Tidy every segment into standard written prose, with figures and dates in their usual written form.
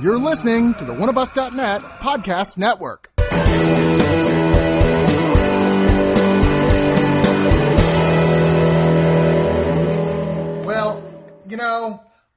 You're listening to the Oneofus.net podcast network. Well,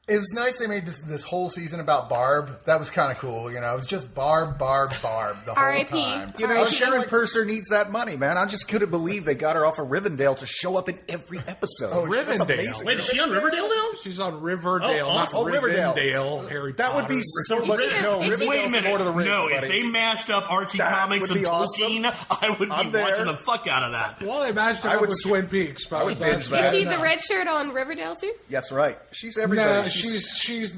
it was nice they made this whole season about Barb. That was kind of cool, It was just Barb the whole R.I.P. time. Sharon Purser needs that money, man. I just couldn't believe they got her off of Rivendell to show up in every episode. Oh, Rivendell. Wait, is she on Riverdale now? She's on Riverdale, not Riverdale. Rivendell. Harry That Potter. would be so much. No, Wait a minute. Lord of the Rings, no, buddy. if they mashed up Archie Comics and Tolkien, I would be watching the fuck out of that. Well, they matched it up with Twin Peaks. I would binge that. Is she the red shirt on Riverdale too? That's right. She's everybody. No, she's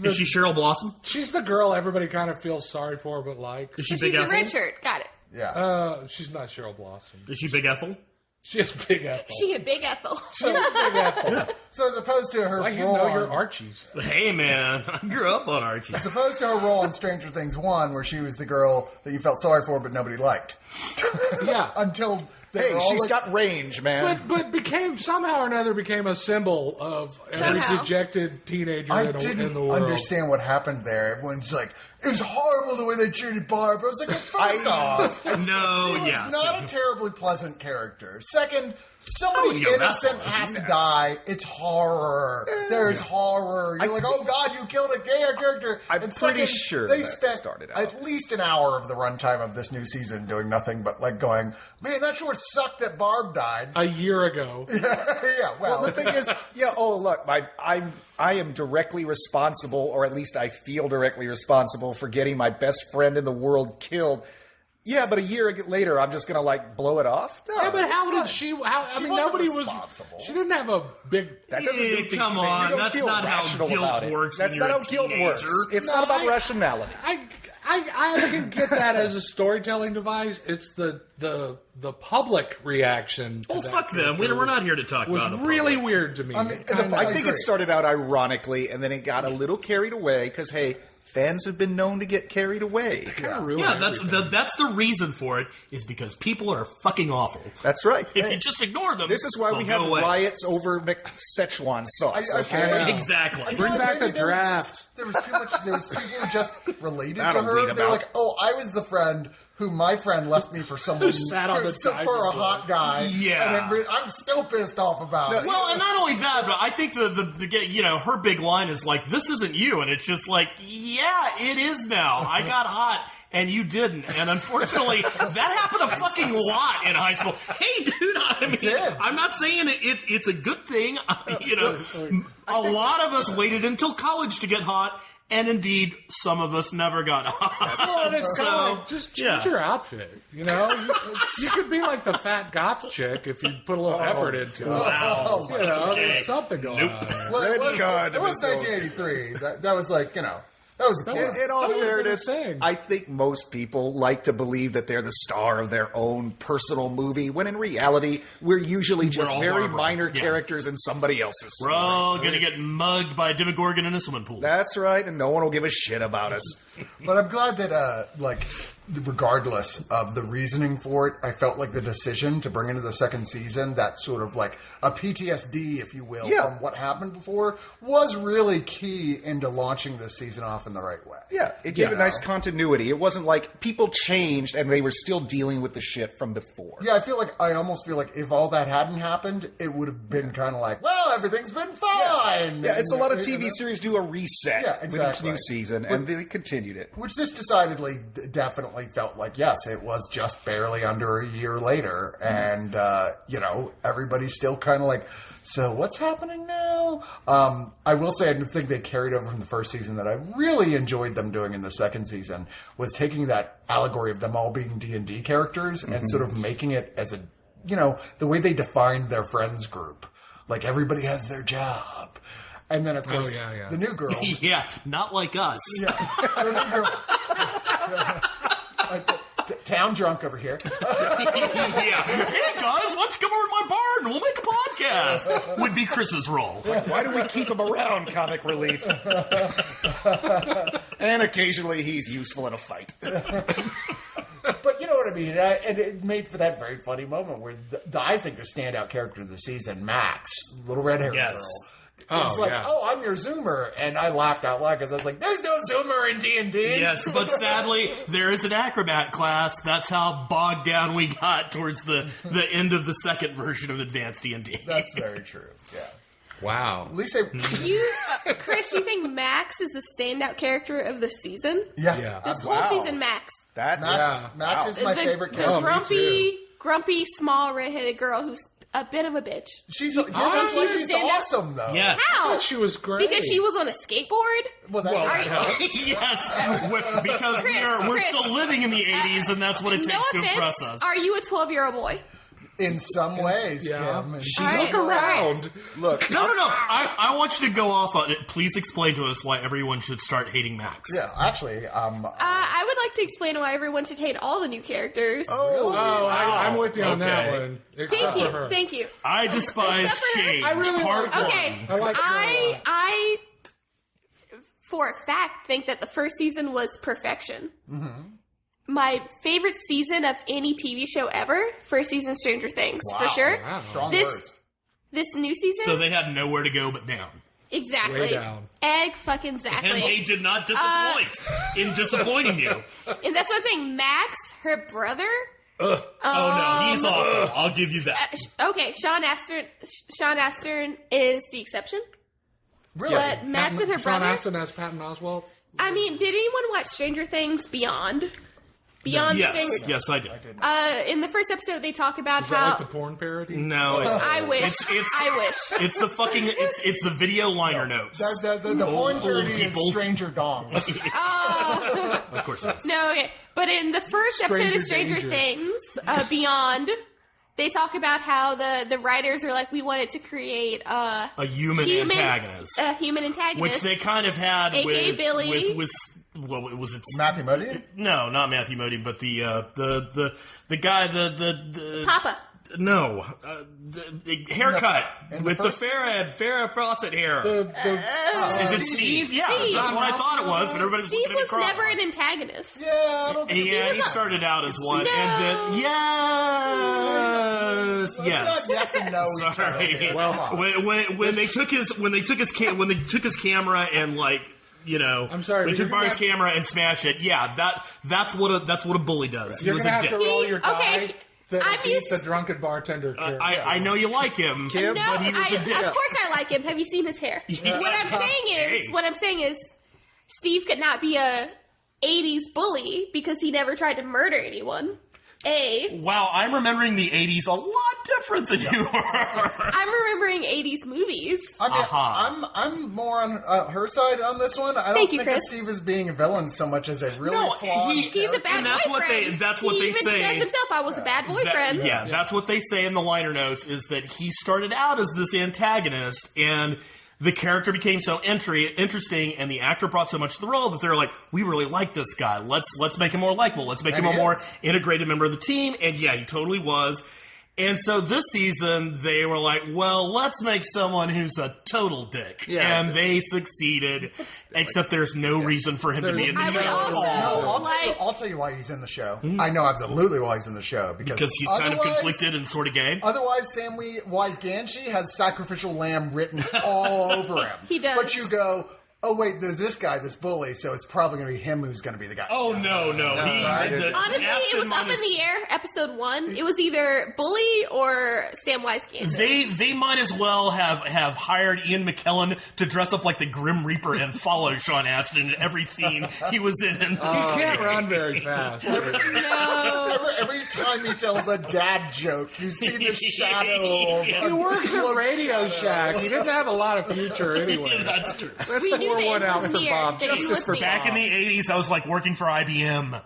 Is she Cheryl Blossom? She's the girl everybody kind of feels sorry for, but likes. Is she So Big she's Ethel? the red shirt. Got it. Yeah. She's not Cheryl Blossom. Is she Big Ethel? She's Big Ethel. She a big Ethel. She's Big Ethel. So as opposed to her Why you role know on, your Archies? Hey, man. I grew up on Archie. as opposed to her role in Stranger Things 1, where she was the girl that you felt sorry for but nobody liked. Yeah. Until they Hey, were all she's like, got range, man. But somehow or another became a symbol of every Somehow. dejected teenager I in the didn't world. understand what happened there. Everyone's like, it was horrible the way they treated Barb. I was like, first off, No, she was yeah. not a terribly pleasant character. Second, somebody go that innocent far. has to die. It's horror. There's horror. You're like, oh God, you killed a gay character. I'm and pretty second, sure they that spent started out. at least an hour of the runtime of this new season doing nothing but like going, man, that sure sucked that Barb died. A year ago. Yeah, Well, the thing is, look, I am directly responsible, or at least I feel directly responsible for getting my best friend in the world killed. Yeah, but a year later, I'm just going to, blow it off? No, Yeah, but how did fine. she? wasn't Nobody responsible. She didn't have a big. That doesn't Yeah, make me- come you on, don't that's feel not how rational guilt about it. works when That's you're not a how guilt works. teenager. It's No, not about I- rationality. I can get that as a storytelling device. It's the public reaction. To Oh, that fuck them. character We're not here to talk was about the really public. weird to me. I mean, I think agree. it started out ironically, and then it got a little carried away, because, hey, fans have been known to get carried away. Kinda ruined Yeah, that's everything. that's the reason for it, is because people are fucking awful. That's right. If you just ignore them, This is why we they'll have go away. riots over Szechuan sauce. I Okay? feel like- Exactly. I feel Bring like back maybe the draft. There was too much. There was people who just related I to don't her. read They're about- like, "Oh, I was the friend who my friend left me for someone Who sat on the for diving a board. hot guy." Yeah. and I'm still pissed off about it. Well, and not only that, but I think her big line is like, "This isn't you," and it's just like, "Yeah, it is now. I got hot and you didn't," and unfortunately, that happened a fucking lot in high school. Hey, dude, I mean, I'm not saying it's a good thing. A lot of us waited until college to get hot. And indeed, some of us never got hot. Well, and it's kind of like, just change yeah. your outfit. You could be like the fat goth chick if you put a little effort into it. Wow. Okay. There's something going on there. Well, it Red was, card it was of his 1983. That was like that was. In all That was fairness, the thing. I think most people like to believe that they're the star of their own personal movie, when in reality, we're usually just all very Barbara. minor Yeah. characters in somebody else's We're story. all gonna get mugged by a Demogorgon in a swimming pool. That's right, and no one will give a shit about us. But I'm glad that, regardless of the reasoning for it, I felt like the decision to bring into the second season that sort of like a PTSD, if you will, Yeah. from what happened before, was really key into launching this season off in the right way. Yeah, it gave it nice continuity. It wasn't like people changed and they were still dealing with the shit from before. Yeah, I almost feel like if all that hadn't happened, it would have been kind of like, well, everything's been fine. Yeah, it's a lot of And- TV series do a reset Yeah, with exactly. each new season, and they continued it. Which this decidedly definitely felt like, yes, it was just barely under a year later. And, everybody's still kind of like, so what's happening now? I will say I think they carried over from the first season that I really enjoyed them doing in the second season was taking that allegory of them all being D&D characters and sort of making it as a, the way they defined their friends group. Like everybody has their job. And then, of course, yeah. the new girl. Yeah, not like us. Yeah. The new girl. Town drunk over here. Yeah. Hey guys, why don't you come over to my barn and we'll make a podcast? Would be Chris's role. Why do we keep him around, comic relief? And occasionally he's useful in a fight. But you know what I mean? And it made for that very funny moment where I think the standout character of the season, Max, little red-haired Yes. girl, It's like, I'm your Zoomer. And I laughed out loud because I was like, there's no Zoomer in D&D. Yes, but sadly, there is an acrobat class. That's how bogged down we got towards the end of the second version of Advanced D&D. That's very true, yeah. Wow. Lisa, Chris, you think Max is the standout character of the season? yeah. This whole season, Max. Max is my favorite character. The grumpy, small, redheaded girl who's a bit of a bitch. She's awesome, though. Yes. How? She was great. Because she was on a skateboard? Well, that helps. Yes, because we're still living in the 80s, and that's what it takes to impress us. Are you a 12-year-old boy? In some ways, Yeah. Kim. Look around. Look. No. I want you to go off on it. Please explain to us why everyone should start hating Max. Yeah, actually, I would like to explain why everyone should hate all the new characters. I'm with you on that one. Except for her. Thank you. I despise Except for her. change. I really Part like- Okay, one. I like her a lot. I, for a fact, think that the first season was perfection. Mm-hmm. My favorite season of any TV show ever, first season Stranger Things, for sure. Wow. strong This- words. This new season, So they had nowhere to go but down. exactly. Way down. Egg fucking And they exactly. did not disappoint in disappointing you. And that's what I'm saying. Max, her brother. Oh no, he's awful. I'll give you that. Okay, Sean Astin is the exception. Really? But Max and her Sean brother. Astin as Patton Oswalt. I mean, did anyone watch Stranger Things Beyond? Beyond Stranger Things. Yes, I did. In the first episode, they talk about Is that how. like the porn parody? No, I wish. I wish. it's the fucking it's the video liner notes. The porn Old parody is people. Stranger Dongs. Of course, it is. No, okay. But in the first episode of Stranger Things, Beyond, they talk about how the writers are like, we wanted to create A human antagonist, a human antagonist, which they kind of had AKA Billy. with well, it was it's Matthew Modine? no, not Matthew Modine, but the guy the Papa. no the haircut in the with the first Farrah Fawcett hair. Is it Steve? Yeah, Steve. that's what I thought it was, but everybody was Steve looking at me was cross. never an antagonist. Yeah, I don't think Yeah, he started out as one, No. and then yes. It's not yes and no. each other Sorry. here. Well, Come on. When they took his camera and like I'm sorry, when but they took you're Bar's gonna camera and smashed it. Yeah, that's what a bully does. He You're was gonna a have dick. to roll your die. Okay, That I'm beat used- the drunken bartender. character. I know you like him, No, but he was a dick. of course I like him. Have you seen his hair? Hey. What I'm saying is, Steve could not be a 80s bully because he never tried to murder anyone. Wow, I'm remembering the 80s a lot different than you are. I'm remembering 80s movies. I mean, Aha. I'm more on her side on this one. I don't Thank you, think of Chris. Steve as being a villain so much as a really No, flawed he's He's a bad And that's what boyfriend. that's what he they even say. says himself, I was a bad boyfriend. That's what they say in the liner notes is that he started out as this antagonist and the character became so interesting and the actor brought so much to the role that they're like, we really like this guy. Let's make him more likable. Let's make him a more integrated member of the team. And yeah, he totally was. And so this season, they were like, well, let's make someone who's a total dick. Yeah. And they succeeded, except there's no reason for him to be in the I would show at also- all. No, I'll tell you why he's in the show. I know absolutely why he's in the show. Because he's kind of otherwise- conflicted and sort of gay. Otherwise, Samwise Gamgee has sacrificial lamb written all over him. He does. But you go, oh wait, there's this guy, this bully, so it's probably going to be him who's going to be the guy. Oh, no. right. Honestly, it was up in the air, episode 1. It was either Bully or Samwise Gamgee. They might as well have hired Ian McKellen to dress up like the Grim Reaper and follow Sean Astin in every scene he was in. He can't run very fast. No. Every time he tells a dad joke, you see the shadow. He works at Radio Shack. He didn't have a lot of future anyway. That's true. Let's We knew pour that one it out was for near, Bob. that he Justice was for near. Back in the 80s, I was like working for IBM.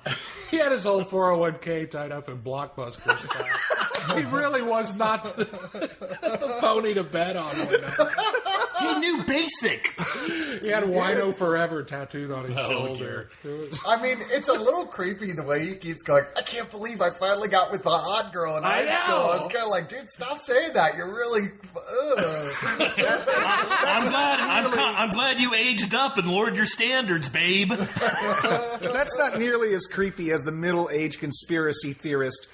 He had his old 401k tied up in Blockbuster stuff. He really was not the pony to bet on. He knew basic. He had Wino Forever tattooed on his shoulder. I mean, it's a little creepy the way he keeps going, I can't believe I finally got with the hot girl in high school. I was kind of like, dude, stop saying that. You're really... I'm glad you aged up and lowered your standards, babe. That's not nearly as creepy as the middle-aged conspiracy theorist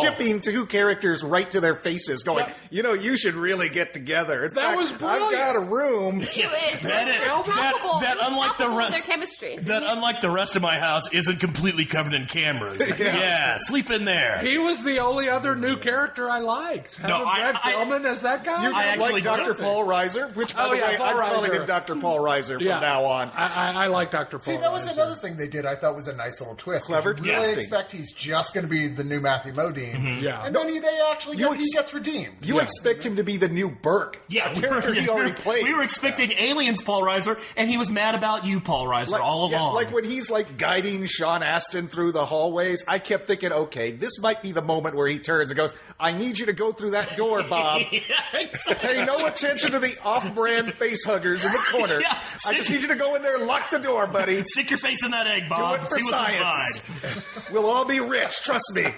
shipping two characters right to their faces, going, you should really get together. In fact, was brilliant. I've got a room. That unlike the rest, their chemistry. that unlike the rest of my house isn't completely covered in cameras. Yeah, sleep in there. He was the only other new character I liked. No, Brad Pillman as that guy. You I actually like Dr. don't Paul Reiser? Which, by the way, Paul I'm calling Reiser. him Dr. Paul Reiser from now on. I like Dr. Paul. See, that was Reiser. another thing they did I thought was a nice little twist. Clever You really casting. expect he's just going to be the new Matthew Modine. Yeah. And then they actually he gets redeemed. You expect him to be the new Burke, Yeah, a character he already played. We were expecting Aliens Paul Reiser, and he was mad about you, Paul Reiser, all along. Like when he's like guiding Sean Astin through the hallways, I kept thinking, okay, this might be the moment where he turns and goes, I need you to go through that door, Bob. Yeah, exactly. Pay no attention to the off-brand face huggers in the corner. Yeah. I just need you to go in there and lock the door, buddy. Stick your face in that egg, Do Bob. it for See what's science. inside. We'll all be rich, trust me.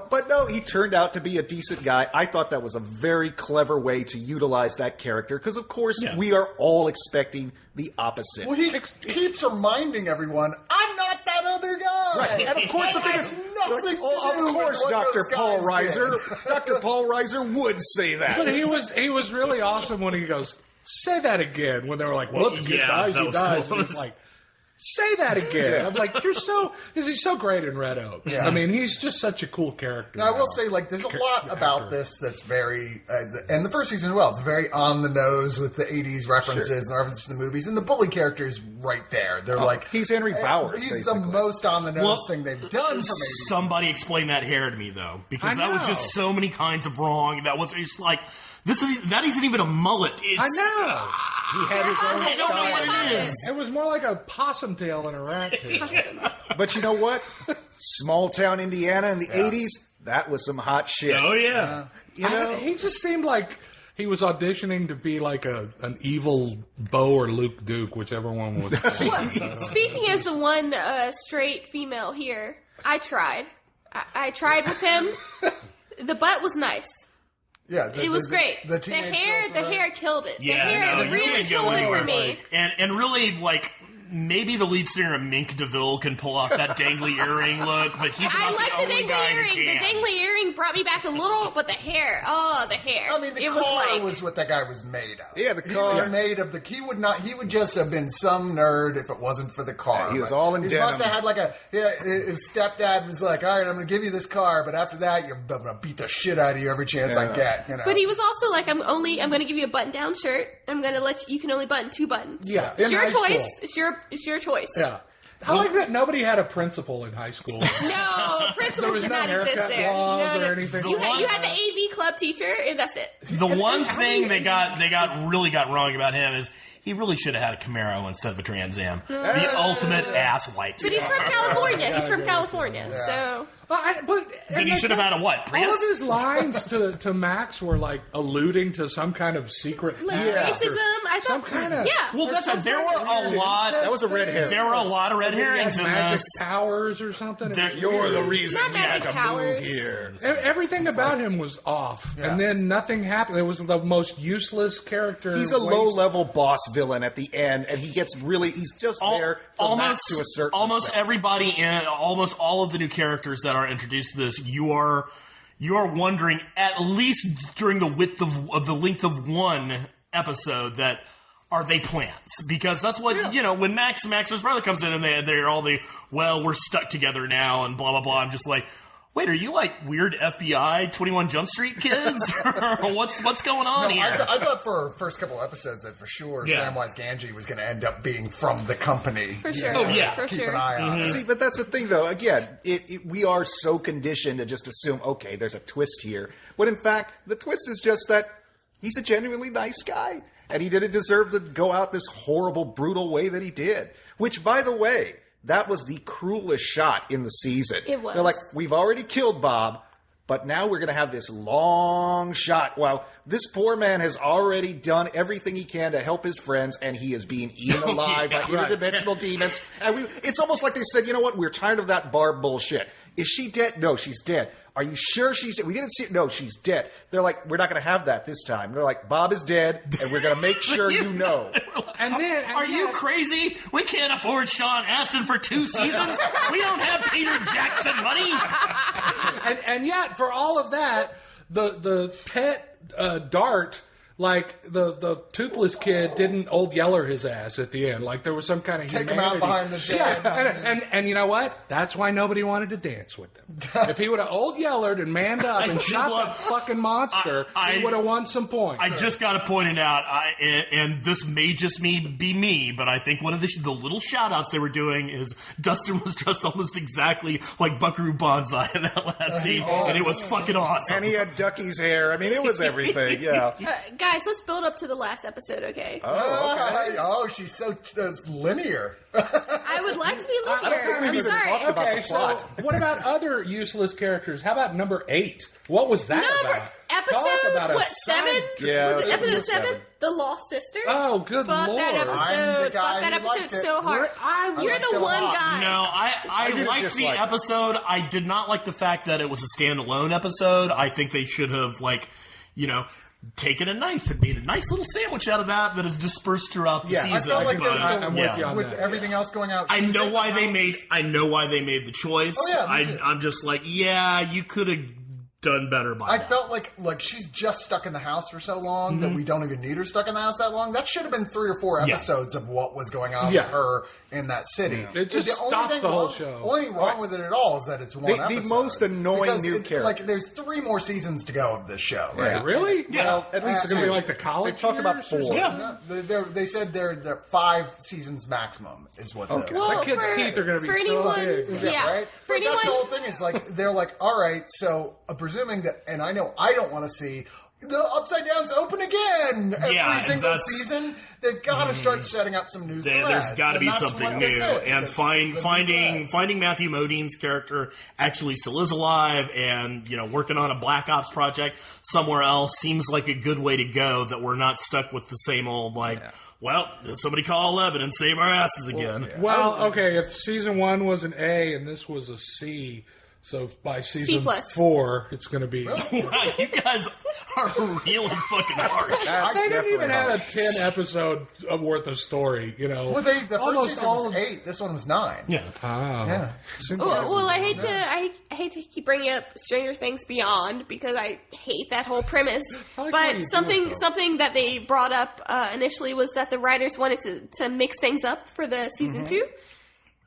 But no, he turned out to be a decent guy. I thought that was a very clever way to utilize that character because, of course, we are all expecting the opposite. Well, he keeps reminding everyone, I'm not that other guy. Right. And of course, the thing is, nothing to do of course, with what Dr. those Paul guys did. Reiser, Dr. Paul Reiser would say that. But he was really awesome when he goes, say that again. When they were like, well, if he Yeah, dies, that he was dies. cool. And he's like, say that again. I'm like, because he's so great in Red Oaks. Yeah. I mean, he's just such a cool character. Now, I will say, there's a lot about this that's very, and the first season as well, it's very on the nose with the 80s references and the references to the movies, and the bully character is right there. They're he's Henry Bowers, He's basically. the most on the nose thing they've done from 80s. Somebody explain that hair to me, though, because I that was know. just so many kinds of wrong. That was just like, that isn't even a mullet. It's, I know. He had his own I don't know what style. it is. It was more like a possum tail than a rat tail. But you know what? Small town Indiana in the 80s, that was some hot shit. Oh, yeah. He just seemed like he was auditioning to be like an evil Bo or Luke Duke, whichever one was. Speaking as the one straight female here, I tried. I tried with him. The butt was nice. Yeah, It was great. The The teenage hair, girls the were- hair killed it. Yeah, the hair no, you really can't go killed it anywhere. for me. And really, maybe the lead singer of Mink DeVille can pull off that dangly earring look, but he's I not like the the only guy dangly who earring. The can. dangly earring brought me back a little, but the hair. The hair. I mean, the it car was like what that guy was made of. Yeah, the He car. was made of he would just have been some nerd if it wasn't for the car. Yeah, he was But all in he denim. must have had his stepdad was like, all right, I'm going to give you this car, but after that, I'm going to beat the shit out of you every chance I get. But he was also like, I'm going to give you a button-down shirt. I'm going to you can only button 2 buttons. Yeah, It's in your high choice. school. It's your choice. Yeah. I like that nobody had a principal in high school. No, There principals was did no not exist haircut there. laws No, or no. anything. You had the AV club teacher, and that's it. The one thing they really got wrong about him is he really should have had a Camaro instead of a Trans Am. The ultimate ass wipe. But he's from California. He's from California, so... Then he should have had a what? All Prius? of his lines to Max were like alluding to some kind of secret Like act or racism, I some thought... kind of Yeah. Well, there were a lot. That was a red herring. There were a lot of red herrings in magic this. powers or something. It was You're the weird. reason Not we had magic to powers. move here. Everything about him was off, and then nothing happened. It was the most useless character. He's a waste- low-level boss villain at the end, and he's just there for Max to a certain almost extent. everybody in almost all of the new characters that are introduced to this, you are wondering, at least during the length of one episode, that are they plants? Because that's what when Max's brother comes in and they're all we're stuck together now and blah blah blah. I'm just like, wait, are you like weird FBI 21 Jump Street kids? what's going on here? I thought for first couple episodes that for sure Samwise Gamgee was going to end up being from the company. For sure. Oh, yeah. For Keep sure. an eye on. See, but that's the thing, though. Again, we are so conditioned to just assume, okay, there's a twist here. When in fact, the twist is just that he's a genuinely nice guy. And he didn't deserve to go out this horrible, brutal way that he did. Which, by the way, that was the cruelest shot in the season. It was. They're like, we've already killed Bob. But now we're going to have this long shot. Well, this poor man has already done everything he can to help his friends, and he is being eaten alive by interdimensional demons. And it's almost like they said, you know what? We're tired of that Barb bullshit. Is she dead? No, she's dead. Are you sure she's dead? We didn't see it. No, she's dead. They're like, we're not going to have that this time. They're like, Bob is dead, and we're going to make sure you know. Are you crazy? We can't afford Sean Astin for 2 seasons. We don't have Peter Jackson money. And yet, for all of that, the pet Dart, like the toothless kid, didn't Old Yeller his ass at the end. Like there was some kind of Take him out behind the shed. Yeah, and you know what? That's why nobody wanted to dance with them. If he would have Old Yellered and manned up and shot that fucking monster, he would have won some points. I just got to point it out, and this may just be me, but I think one of the little shout-outs they were doing is Dustin was dressed almost exactly like Buckaroo Banzai in that last scene, and it was fucking awesome. And he had Ducky's hair. I mean, it was everything, yeah. Guys, let's build up to the last episode, okay? Oh, she's so linear. I would like to be linear. we've I'm even sorry. talked about Okay, the so plot. what about other useless characters? How about number 8? What was that about? Episode, Talk about 7? Yeah, Was it episode episode 7? seven. The Lost Sister? Oh, good Fuck lord! that I'm the episode. guy Fuck that who liked episode it. so hard. You're liked the it a one lot. guy. No, I didn't liked the dislike it. episode. I did not like the fact that it was a standalone episode. I think they should have, taken a knife and made a nice little sandwich out of that is dispersed throughout the season. I felt like But, there was I'm with you on with that. everything else going out. I know why they made. made the choice. Oh, yeah, me too. I'm just like, you could have done better by I now. felt like she's just stuck in the house for so long that we don't even need her stuck in the house that long. That should have been 3 or 4 episodes of what was going on with her in that city. It just only stopped thing the whole wrong- show. Only thing wrong with it at all is that it's one episode. The most annoying Because new character. Like, there's 3 more seasons to go of this show. Yeah. Really? Yeah. Well, at least It's gonna be like the college. They talked about years or 4. something? Yeah. They said they're 5 seasons maximum is what. Okay. The, Well, That kid's for- teeth are gonna be for so anyone, big. Yeah. right? For But that's the anyone, whole thing is like they're like, all right, so presuming that, and I know I don't want to see the Upside Down's open again every Yeah, single that's- season. They've got to start setting up some new threads. There's got to and be that's something what new, this is. and It's the new threads. finding Matthew Modine's character actually still is alive, and working on a Black Ops project somewhere else seems like a good way to go. That we're not stuck with the same old well, somebody call 11 and save our asses again. Well, okay, if season 1 was an A and this was a C, so by season C+. 4, it's going to be. Wow, you guys are really fucking harsh. That's They didn't even definitely have a harsh. 10 episode worth of story, Well, the first Almost season all was of- 8. This one was 9. Yeah. Oh. Yeah. Seems well, like- I hate to keep bringing up Stranger Things Beyond because I hate that whole premise. I like how you But do it, though. something that they brought up initially was that the writers wanted to mix things up for the season 2,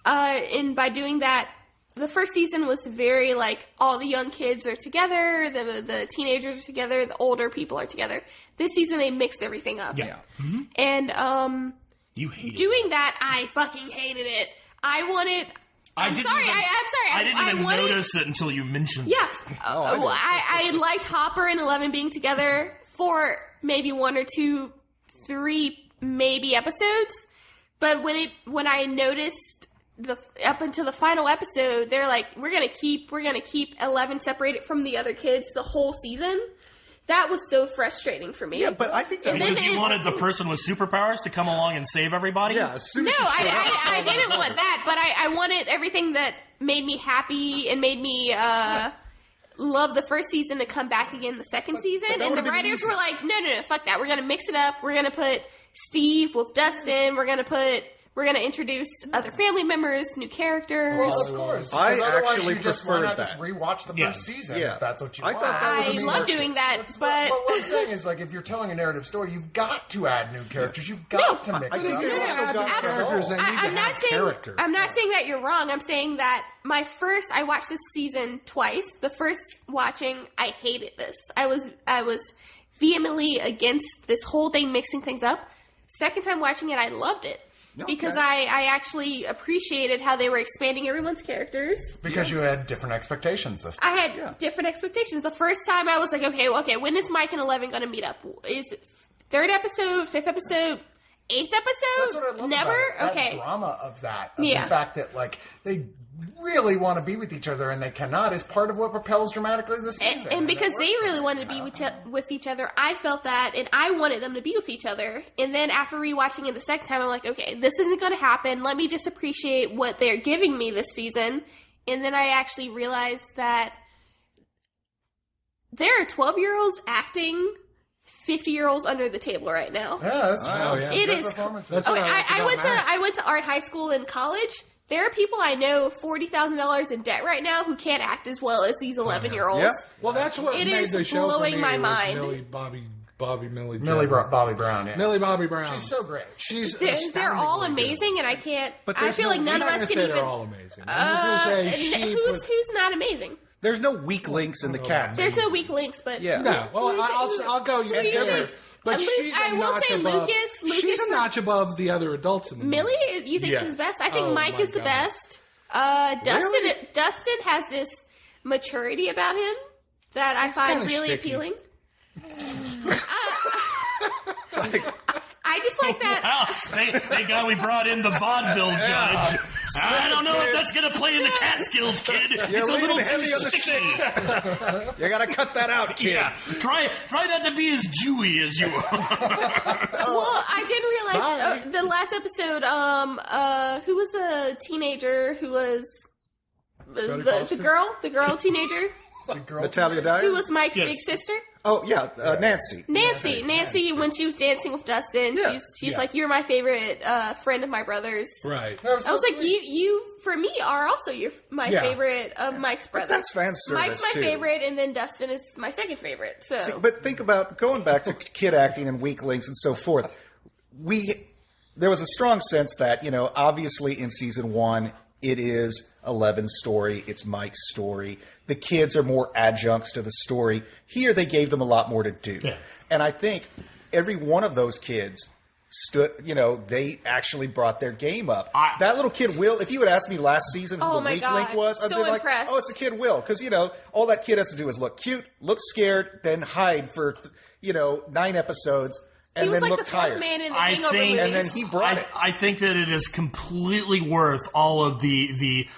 and by doing that, the first season was very all the young kids are together, the teenagers are together, the older people are together. This season they mixed everything up. Yeah. And You hate it. doing that, I fucking hated it. I'm sorry. I didn't even wanted, notice it until you mentioned Yeah. it. I liked Hopper and 11 being together for maybe 1 or 2, 3 maybe episodes. But when I noticed up until the final episode, they're like, we're gonna keep 11 separated from the other kids the whole season. That was so frustrating for me. Yeah, but I think that And then Because you wanted the person with superpowers to come along and save everybody? yeah, as soon No, as she showed up, I all that didn't was want over. that, but I wanted everything that made me happy and made me love the first season to come back again the second season. that And the would've been writers easy. were like, no, fuck that. We're going to mix it up. We're going to put Steve with Dustin. We're going to introduce other family members, new characters. Well, of course. I because otherwise actually you just, why preferred not just that. rewatch the Yeah. first season Yeah. if that's what you I want. thought that was I a smart love doing that, That's but what I'm saying is, if you're telling a narrative story, you've got to add new characters. You've got to mix I it think up. they They also have got characters. They need I'm to not have saying character. I'm not saying that you're wrong. I'm saying that I watched this season twice. The first watching, I hated this. I was vehemently against this whole thing mixing things up. Second time watching it, I loved it. Because I actually appreciated how they were expanding everyone's characters. Because you had different expectations this time. I had different expectations. The first time I was like, okay, when is Mike and 11 going to meet up? Is it 3rd episode, 5th episode, 8th That's what I episode? love Never? about it. Okay. That drama of that. Of Yeah. The fact that, like, they really want to be with each other and they cannot is part of what propels dramatically this season. And because it they works. really wanted to be with each other, I felt that, and I wanted them to be with each other. And then after rewatching it the second time, I'm like, okay, this isn't going to happen. Let me just appreciate what they're giving me this season. And then I actually realized that there are 12-year-olds acting 50-year-olds under the table right now. Yeah, that's yeah. It good is. performances. That's Okay, what I liked I about went Max. to I went to art high school and college. There are people I know $40,000 in debt right now who can't act as well as these 11-year-olds. Yeah. Well, that's what It made is the show blowing for me my was mind. Millie Bobby Brown, yeah. Millie Bobby Brown. She's so great. She's They're all astoundingly good. amazing, and I can't. But I there's feel no- like none I'm of not us gonna can say even. they're all amazing. I'm just gonna say she puts- who's not amazing? There's no weak links in the cast. There's no weak links, but Yeah. No, well, I'll go you you there. think? But Luke- she's a I will notch say above. Lucas She's a for- notch above the other adults in the Millie, movie. you think Yes. is best? I think Oh, Mike my is the God. best. Dustin has this maturity about him that I find kinda really sticky. appealing. I just like that. Wow, thank God we brought in the vaudeville judge. I don't know if that's going to play in the Catskills, kid. It's a little too heavy on the sticky. You gotta cut that out, kid. Yeah, try not to be as Jewy as you are. Well, I didn't realize the last episode. Who was the teenager who was Jodie the Foster? girl teenager Natalia Dyer? who was Mike's Yes. big sister? Oh, yeah, Nancy. Nancy, when she was dancing with Dustin, Yeah. she's like, "You're my favorite friend of my brother's." Right. That was I was like, sweet. you for me are also my Yeah. favorite of Mike's brothers. That's fan service, Mike's my too. favorite, and then Dustin is my second favorite. So, See, but think about going back to kid acting and weak links and so forth. There was a strong sense that, obviously in season 1, it is Eleven's story. It's Mike's story. The kids are more adjuncts to the story. Here, they gave them a lot more to do. Yeah. And I think every one of those kids stood, they actually brought their game up. That little kid, Will, if you had asked me last season who Oh the my weak God. link was, I'd So been like, impressed. oh, it's the kid Will. Because, all that kid has to do is look cute, look scared, then hide for, 9 episodes, and he was then like look the tired. front man in the I Hangover think- movies. And then he brought it. I think that it is completely worth all of the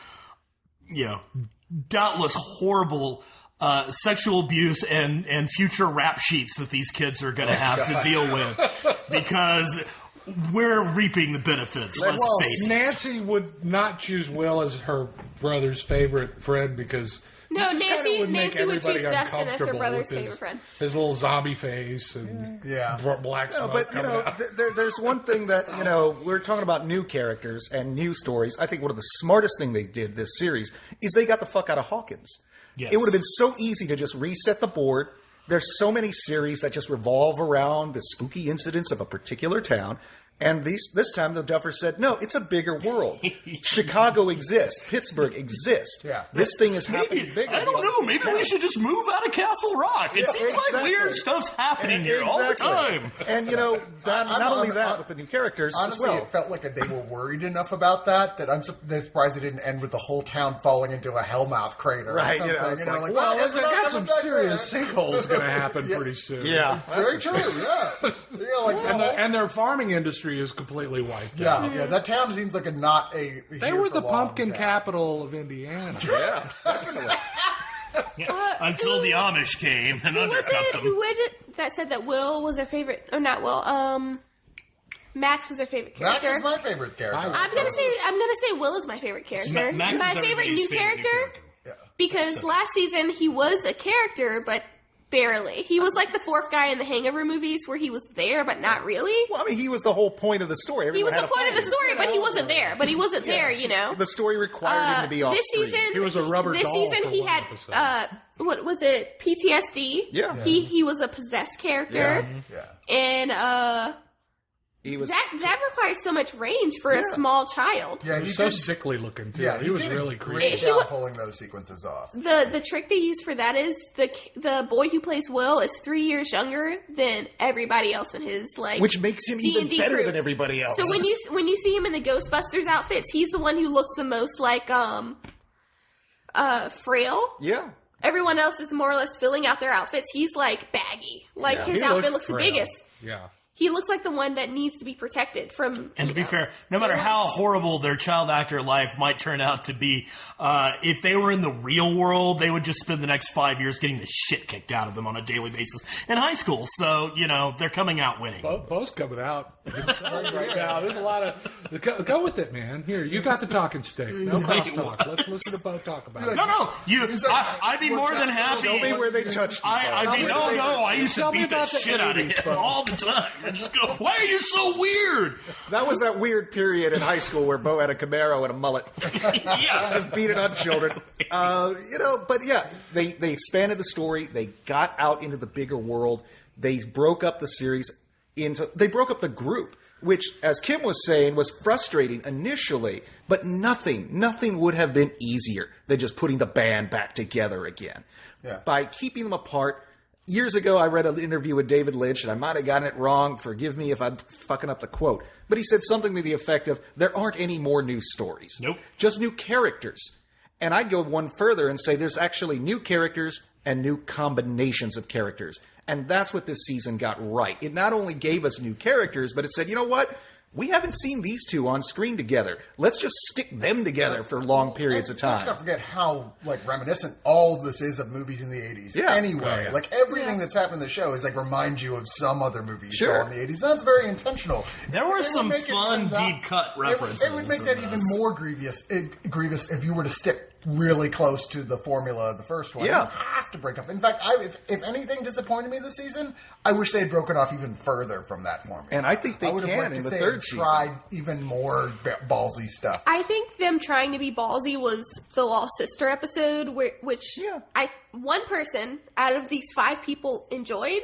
doubtless horrible sexual abuse and future rap sheets that these kids are going to have to deal with, because we're reaping the benefits. Let's face it. Nancy would not choose Will as her brother's favorite friend because No, he just kinda Nancy- would make Nancy would everybody choose Dustin as her uncomfortable brother's with his- favorite friend. His little zombie face and Yeah. black No, smoke but coming out. there's one thing that we're talking about new characters and new stories. I think one of the smartest thing they did this series is they got the fuck out of Hawkins. Yes. It would have been so easy to just reset the board. There's so many series that just revolve around the spooky incidents of a particular town. And this time the Duffers said, no, it's a bigger world. Chicago exists. Pittsburgh exists. Yeah. This thing is happening bigger. I don't beyond know. the Maybe town. we should just move out of Castle Rock. It Yeah, seems like exactly. weird stuff's happening here all the Exactly. time. And, not only that, with the new characters Honestly, as well. it felt like they were worried enough about that I'm surprised it didn't end with the whole town falling into a hellmouth crater Right, or something. it's like, like, Well, it's they not got coming some back serious there. sinkholes going to happen pretty soon. Yeah. Very true, yeah. And their farming industry is completely wiped out. Yeah, that town seems like They were the pumpkin capital of Indiana. Yeah, definitely. Until the Amish came and Who was undercut it? them. Who was it that said that Will was their favorite? Or not Will? Max was their favorite Max character. is my favorite character. I'm gonna say Will is my favorite character. Max is my favorite everybody's new favorite character. Yeah. Because last season he was a character, but barely. He was like the fourth guy in the Hangover movies where he was there, but not really. Well, I mean, he was the whole point of the story. He was Everyone the had point a of the story, but he wasn't there. But he wasn't there, The story required him to be off this screen. season, He was a rubber This doll season for he one had episode. what was it? PTSD. Yeah. He was a possessed character, Yeah. and He was that requires so much range for a small child. Yeah, He he was so did- sickly looking, too. Yeah, he was did a really great creepy. He job wa- pulling those sequences off. The trick they use for that is the boy who plays Will is 3 years younger than everybody else in his which makes him even D&D better crew. than everybody else. So when you see him in the Ghostbusters outfits, he's the one who looks the most like frail. yeah, Everyone else is more or less filling out their outfits. He's like baggy. Like his He outfit looked looks the frail. biggest. Yeah. he looks like the one that needs to be protected from. And to be fair, no matter how horrible their child actor life might turn out to be, if they were in the real world, they would just spend the next 5 years getting the shit kicked out of them on a daily basis in high school. So, they're coming out winning. Bo's coming out right now. There's a lot of... Go with it, man. Here, you got the talking stick. No crosstalk. Let's listen to Bo talk about it. No. I'd be more than happy. Show me where they touched you. I used to beat the shit out of him all the time. I just go, why are you so weird? That was that weird period in high school where Bo had a Camaro and a mullet. Yeah. Just beating on children. But yeah, they expanded the story. They got out into the bigger world. They broke up the series they broke up the group, which, as Kim was saying, was frustrating initially, but nothing would have been easier than just putting the band back together again. Yeah. By keeping them apart. Years ago, I read an interview with David Lynch, and I might have gotten it wrong. Forgive me if I'm fucking up the quote. But he said something to the effect of, there aren't any more new stories. Nope. Just new characters. And I'd go one further and say there's actually new characters and new combinations of characters. And that's what this season got right. It not only gave us new characters, but it said, you know what? We haven't seen these two on screen together. Let's just stick them together for long periods of time. Let's not forget how reminiscent all of this is of movies in the 80s. Yeah. Anyway, Oh, yeah. Everything that's happened in the show is remind you of some other movie you Sure. saw in the 80s. That's very intentional. There were It would some make it fun not- deep cut references. It would make that in even this. more grievous if you were to stick really close to the formula of the first one. Yeah. You have to break up. In fact, if anything disappointed me this season, I wish they had broken off even further from that formula. And I think they would have can liked in if the they third had season. tried even more ballsy stuff. I think them trying to be ballsy was the Lost Sister episode, which one person out of these 5 people enjoyed.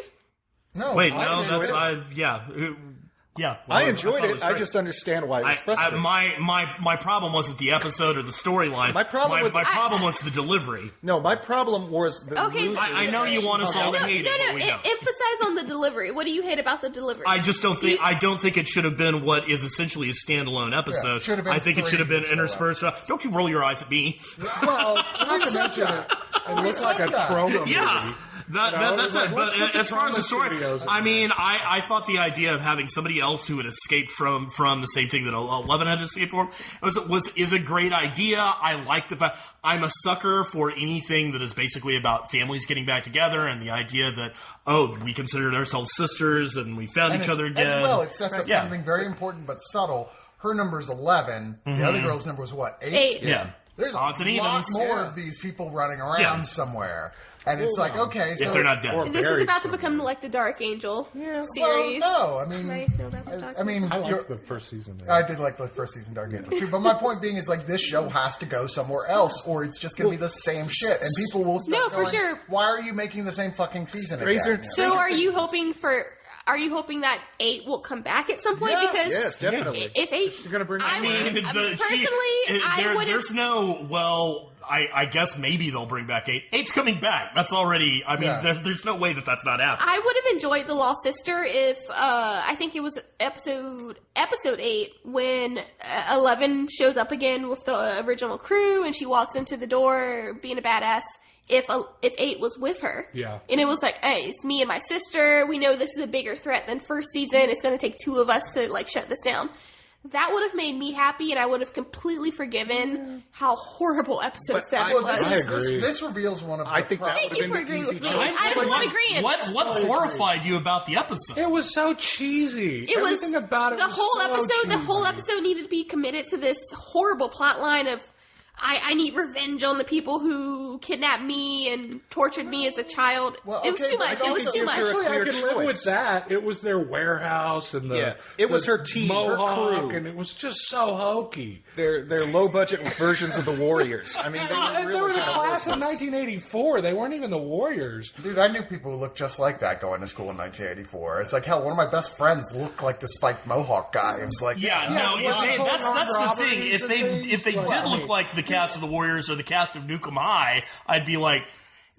No, Wait, I no, enjoyed that's it. yeah. I enjoyed thought it. I great. just understand why it was frustrating. My problem wasn't the episode or the storyline. My problem with- my problem was the delivery. No, my problem was the Okay, losers. I know you want us all to hate it, but we don't. Emphasize on the delivery. What do you hate about the delivery? I just don't think. I don't think it should have been what is essentially a standalone episode. should have been I think it should have been 3 interspersed. Don't you roll your eyes at me? Well, not to mention it looks like a trauma movie. Yeah. That's like, it. let's But put the as far as the Trauma story, Studios in I there. mean, I thought the idea of having somebody else who had escaped from the same thing that 11 had escaped from is a great idea. I like the fact I'm a sucker for anything that is basically about families getting back together and the idea that we considered ourselves sisters and we found And each as- other again. As well, it sets up Yeah. something very important but subtle. Her number's 11. The other girl's number was what? 8? 8. Yeah. There's Odds a and lot evens. more Yeah. of these people running around Yeah. somewhere. And it's okay, so... If they're not dead. Or- This is buried about to somewhere. become like the Dark Angel Well, series. no, I mean... Right? No, that's what I mean, I you're- liked the first season. I did like the first season Dark Angel too, but my point being is this show has to go somewhere else, or it's just going to be the same shit, and people will start No, for going, sure. Why are you making the same fucking season Razor- again? So are you hoping that 8 will come back at some point? Yes. Because Yes, definitely. if 8, You're gonna bring. I mean, would, personally, I would there's no, I guess maybe they'll bring back 8. 8's coming back. That's already, I mean, Yeah. there's no way that's not happening. I would have enjoyed The Lost Sister if, I think it was episode 8 when 11 shows up again with the original crew and she walks into the door being a badass. If 8 was with her. Yeah. And it was like, hey, it's me and my sister. We know this is a bigger threat than first season. It's going to take 2 of us to shut this down. That would have made me happy, and I would have completely forgiven how horrible episode 7 Well, was. this reveals one of the I think that Thank would you have for been the agreeing easy with me. choice. I just want agreement. What horrified you about the episode? It was so cheesy. It was Everything about it. the was whole so episode. The cheesy. whole episode needed to be committed to this horrible plot line of I need revenge on the people who kidnapped me and tortured me as a child. Well, it was okay, too but I much. don't It was think too it's much. your- Actually, I clear could live with choice. that. It was their warehouse and the Yeah. It was the her team, her Mohawk, crew. and it was just so hokey. They're low budget versions of the Warriors. I mean, They were the class of 1984. They weren't even the Warriors. Dude, I knew people who looked just like that going to school in 1984. It's like, hell, one of my best friends looked like the spiked Mohawk guy. It was like, Yeah, no, Yeah, that's the thing. If they robberies and did things, look like the cast of the Warriors or the cast of Nukem High, I'd be like,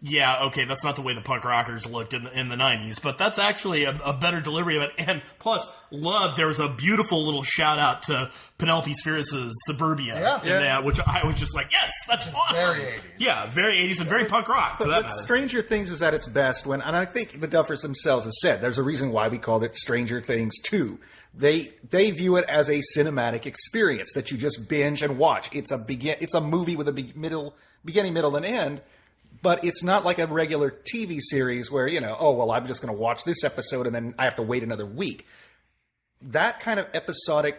yeah, okay, that's not the way the punk rockers looked in the 90s, but that's actually a better delivery of it. And plus, there was a beautiful little shout out to Penelope Spheeris' Suburbia in that, which I was just like, yes, that's awesome. Very 80s. Yeah, very 80s and very punk rock, for that But matter. Stranger Things is at its best when, and I think the Duffers themselves have said, there's a reason why we called it Stranger Things 2. They view it as a cinematic experience that you just binge and watch. It's a movie with a beginning, middle, and end. But it's not like a regular TV series where, I'm just going to watch this episode and then I have to wait another week. That kind of episodic,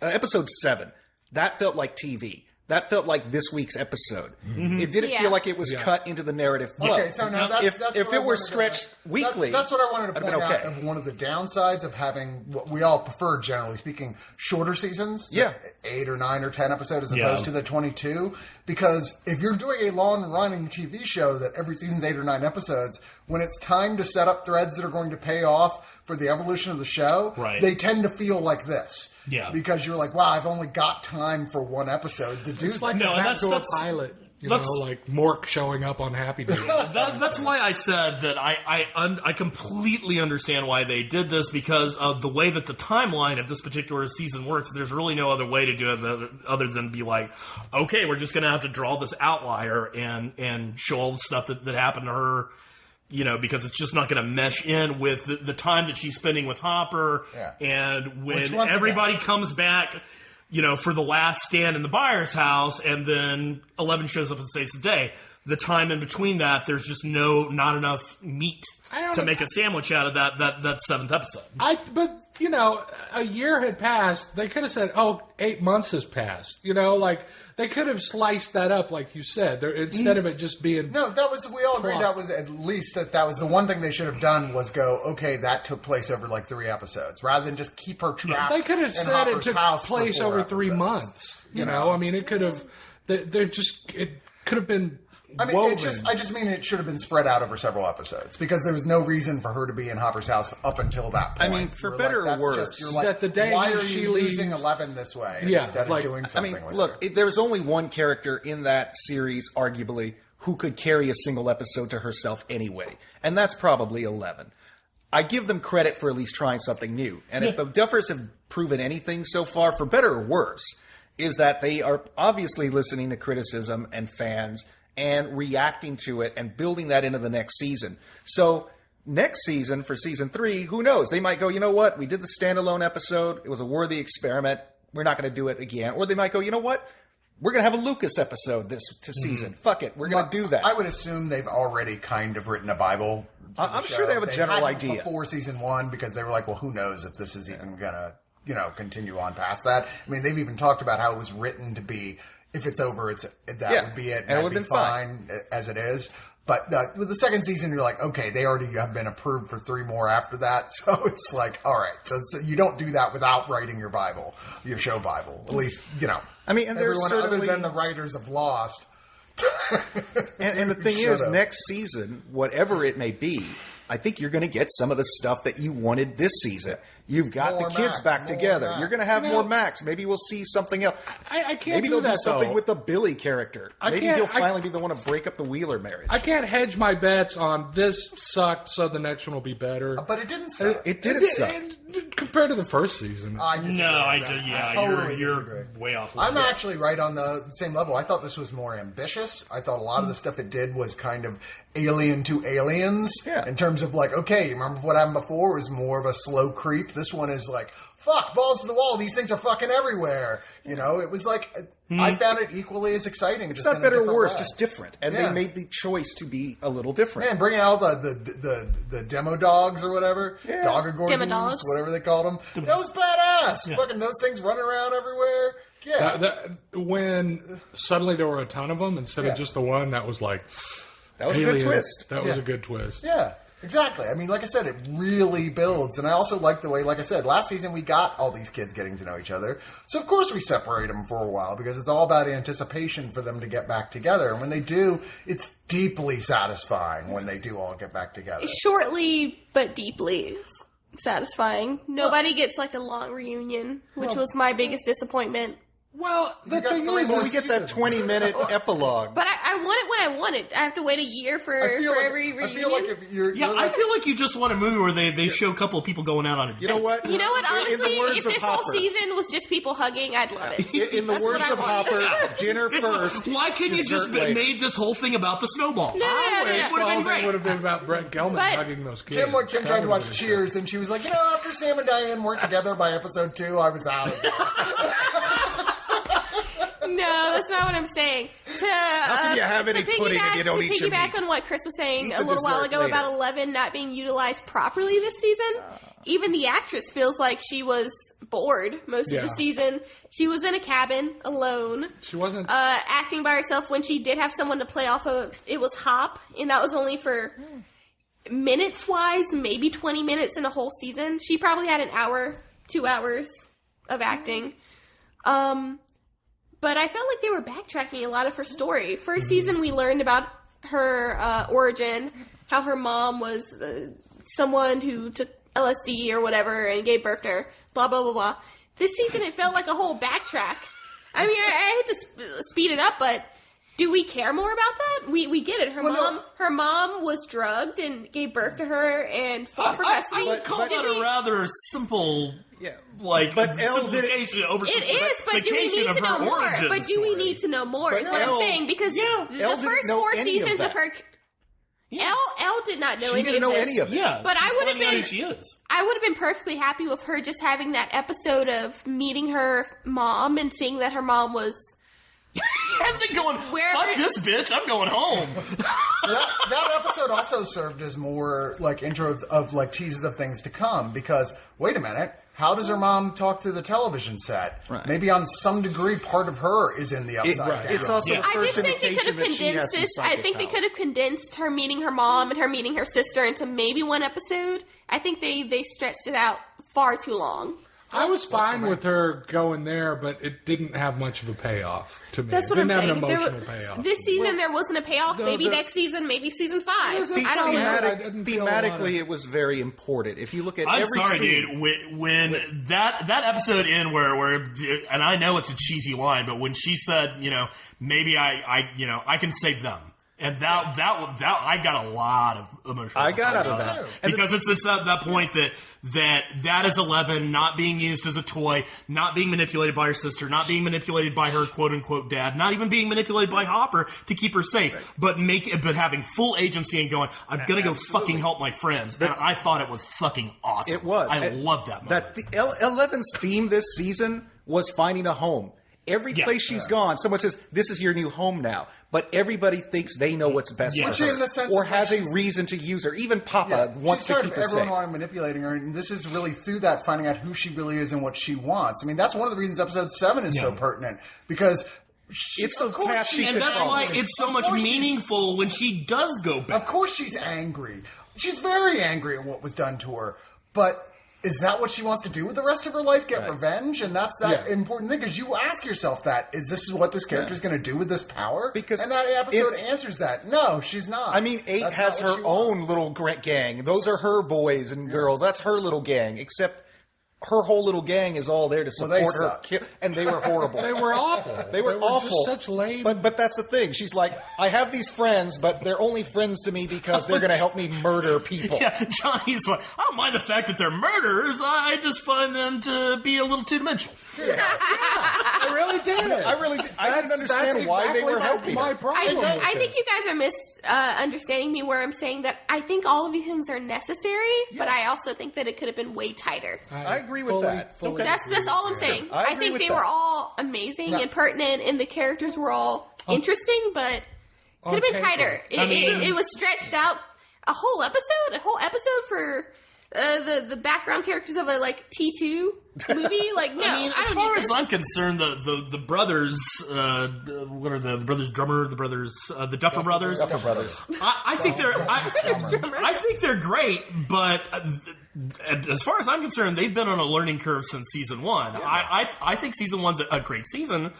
episode 7, that felt like TV. That felt like this week's episode. Mm-hmm. It didn't feel like it was cut into the narrative flow. Okay, so now that's if it were stretched weekly, that's what I wanted to point out of one of the downsides of having what we all prefer, generally speaking, shorter seasons. Yeah, 8 or 9 or 10 episodes as opposed to the 22. Because if you're doing a long-running TV show that every season's 8 or 9 episodes, when it's time to set up threads that are going to pay off for the evolution of the show, they tend to feel like this. Yeah. Because you're like, wow, I've only got time for one episode to do It's like a backdoor pilot. Like Mork showing up on Happy Days. That's why I said that I completely understand why they did this, because of the way that the timeline of this particular season works. There's really no other way to do it other than be like, okay, we're just going to have to draw this outlier and show all the stuff that happened to her, because it's just not going to mesh in with the time that she's spending with Hopper. Yeah. And when everybody comes back, for the last stand in the buyer's house, and then 11 shows up and saves the day. The time in between that, there's just not enough meat to make a sandwich out of that 7th episode. But a year had passed. They could have said, 8 months has passed. They could have sliced that up, like you said, instead of it just being. No, we all agreed that was at least that was the one thing they should have done was go, okay, that took place over like 3 episodes, rather than just keep her trapped. They could have said it took place over 3 months. I mean, it could have. It could have been. I mean, I just mean it should have been spread out over several episodes, because there was no reason for her to be in Hopper's house up until that point. I mean, for better or worse, that the day why are she you leaves, using 11 this way instead of doing something with look, her? there was only one character in that series, arguably, who could carry a single episode to herself anyway, and that's probably 11. I give them credit for at least trying something new, and if the Duffers have proven anything so far, for better or worse, is that they are obviously listening to criticism and fans and reacting to it and building that into the next season. So next season, for season 3, who knows? They might go, you know what? We did the standalone episode. It was a worthy experiment. We're not going to do it again. Or they might go, you know what? We're going to have a Lucas episode this season. Fuck it. We're going to do that. I would assume they've already kind of written a Bible. I'm sure they have a general idea. Before season 1, because they were like, well, who knows if this is even going to, continue on past that. I mean, they've even talked about how it was written to be, if it's over, would be it. And it would have been fine as it is. But with the second season, you're like, okay, they already have been approved for 3 more after that. So it's like, all right. So you don't do that without writing your Bible, your show Bible. At least, I mean, and everyone other than the writers of Lost. and the thing is, next season, whatever it may be, I think you're going to get some of the stuff that you wanted this season. You've got the kids back together. You're going to have more Max. Maybe we'll see something else. I can't Maybe they'll do something though. with the Billy character. Maybe he'll finally be the one to break up the Wheeler marriage. I can't hedge my bets on this sucked, so the next one will be better. But it didn't suck. It didn't suck. Compared to the first season. You're way off. I'm actually right on the same level. I thought this was more ambitious. I thought a lot of the stuff it did was kind of alien to aliens in terms of like, okay, you remember what happened before? It was more of a slow creep. This one is like, fuck, balls to the wall. These things are fucking everywhere. It was like, I found it equally as exciting. It's not better or worse, just different. And they made the choice to be a little different. Yeah, and bringing out the demo dogs or whatever. Yeah. Dogagorgons, whatever they called them. That was badass. Yeah. Fucking those things running around everywhere. Yeah. When suddenly there were a ton of them instead of just the one, that was like... That was a good twist. That was a good twist. Yeah. Exactly. I mean, like I said, it really builds. And I also like the way, like I said, last season we got all these kids getting to know each other. So, of course, we separate them for a while because it's all about anticipation for them to get back together. And when they do, it's deeply satisfying when they do all get back together. Shortly but deeply satisfying. Nobody gets like a long reunion, which was my biggest disappointment. Well, the thing is, we get that 20-minute epilogue. But I I want it when I want it. I have to wait a year for every reunion. I feel like if you're I feel like you just want a movie where they show a couple of people going out on a date. You know what? Honestly, if this whole Hopper, season was just people hugging, I'd love it. in the That's words what I of want. Hopper, dinner It's first. like, why couldn't you just dessert later. made this whole thing about the snowball? No. It would have been great. It would have been about Brett Gelman But- hugging those kids. Kim tried That to watch would've been Cheers, and she was like, after Sam and Diane weren't together by episode 2, I was out of it. No, that's not what I'm saying. How can you have any pudding if you don't eat your piggyback meat? on what Chris was saying Eat a the little while dessert ago later. about 11 not being utilized properly this season, even the actress feels like she was bored most of the Yeah. season. She was in a cabin alone, She wasn't. acting by herself when she did have someone to play off of. It was Hop, and that was only for minutes-wise, maybe 20 minutes in a whole season. She probably had an hour, 2 hours of acting. But I felt like they were backtracking a lot of her story. First season, we learned about her origin, how her mom was someone who took LSD or whatever and gave birth to her, blah, blah, blah, blah. This season, it felt like a whole backtrack. I mean, I hate to speed it up, but do we care more about that? We get it. Her mom was drugged and gave birth to her and fought for custody. I would call that a rather simple, But Elle did it. simplification over It is, but do we need to know more? But do we need to know more? Is what I'm saying, because Elle the didn't first know 4 any of seasons of that. her, Elle did not know She any didn't of know this. any of it. Yeah, But I she's would have finding out been- who she is. I would have been perfectly happy with her just having that episode of meeting her mom and seeing that her mom was And then going, Wherever- fuck this bitch, I'm going home. that episode also served as more like intro of like teases of things to come, because wait a minute, how does her mom talk to the television set? Right. Maybe on some degree part of her is in the upside down. It's also Yeah. the I first just think they could indication have that she has condensed some this. I psychic think they power. could have condensed her meeting her mom and her meeting her sister into maybe one episode. I think they stretched it out far too long. I was fine with her going there, but it didn't have much of a payoff to me. That's It what I'm didn't have saying. an emotional payoff. This season there wasn't a payoff. Maybe the- next season, maybe season 5. That's I don't know. I didn't feel a lot of- Thematically, it was very important. If you look at I'm every sorry, scene, dude. When that episode in where, and I know it's a cheesy line, but when she said, maybe I can save them. And that I got a lot of emotional. I got out of that that. And because it's that point that is 11 not being used as a toy, not being manipulated by her sister, not being manipulated by her quote unquote dad, not even being manipulated by Hopper to keep her safe, but having full agency and going, I'm gonna go fucking help my friends. And I thought it was fucking awesome. It was. I love that moment. That the 11's theme this season was finding a home. Every Yeah. place she's gone, someone says, "This is your new home now." But everybody thinks they know what's best Yeah. for Which her, in the sense or of has like a reason to use her. Even Papa wants she's to tired keep of her everyone safe. wanting manipulating her, and this is really through that finding out who she really is and what she wants. I mean, that's one of the reasons episode 7 is so pertinent, because It's the of course path she she's- and that's follow. why it's so Of much course she's- meaningful when she does go back. Of course she's angry. She's very angry at what was done to her. But is that what she wants to do with the rest of her life? Get revenge? And that's that important thing, because you ask yourself that. Is this what this character is going to do with this power? Because and that episode answers that. No, she's not. I mean, 8 That's has not what her she own wants. little gang. Those are her boys and girls. That's her little gang. Except her whole little gang is all there to Well, they support her. suck. And they were horrible. They were awful. They were awful. Just such lame. But that's the thing. She's like, I have these friends, but they're only friends to me because they're going to help me murder people. Yeah, Johnny's like, I don't mind the fact that they're murderers. I just find them to be a little two-dimensional. I really did. I really did. I didn't understand why they were helping my her. problem. I think you guys are misunderstanding me where I'm saying that I think all of these things are necessary, but I also think that it could have been way tighter. I agree with that. fully That's agree all I'm with you. saying. I I agree think with they that. were all amazing and pertinent, and the characters were all interesting, but could have been paper. tighter. It was stretched out a whole episode for the background characters of a T2 movie. Like, no, I mean, as don't far need as this. I'm concerned, the brothers, what are the brothers drummer, the brothers, the Duffer Brothers? Duffer Brothers. I think I think they're great, but as far as I'm concerned, they've been on a learning curve since season 1. I think season 1's a great season,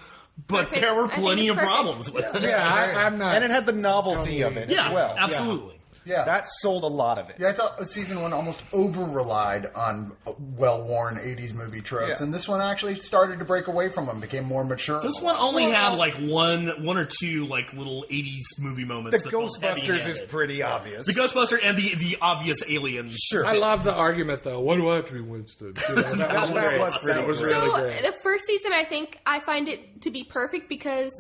but there were I think plenty it's of perfect. problems with it. Yeah, I'm not. And it had the novelty of it Yeah, as well. absolutely. Yeah. That sold a lot of it. Yeah, I thought season 1 almost over-relied on well-worn 80s movie tropes, Yeah. and this one actually started to break away from them, became more mature. This one only had like one or two like little 80s movie moments. The that felt Ghostbusters is heavy-handed. pretty obvious. The Ghostbuster and the obvious aliens. Sure. I love the argument, though. What do I have to be Winston? You know, that was great. was pretty That was cool. really So great. the first season, I think I find it to be perfect because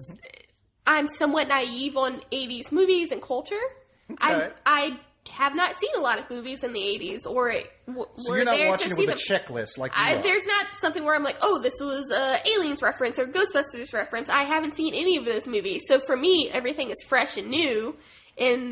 I'm somewhat naive on 80s movies and culture. I have not seen a lot of movies in the 80s, or So were you're not there watching to it see with a them. checklist like you are. There's not something where I'm like, oh, this was a Aliens reference or Ghostbusters reference. I haven't seen any of those movies, so for me, everything is fresh and new, and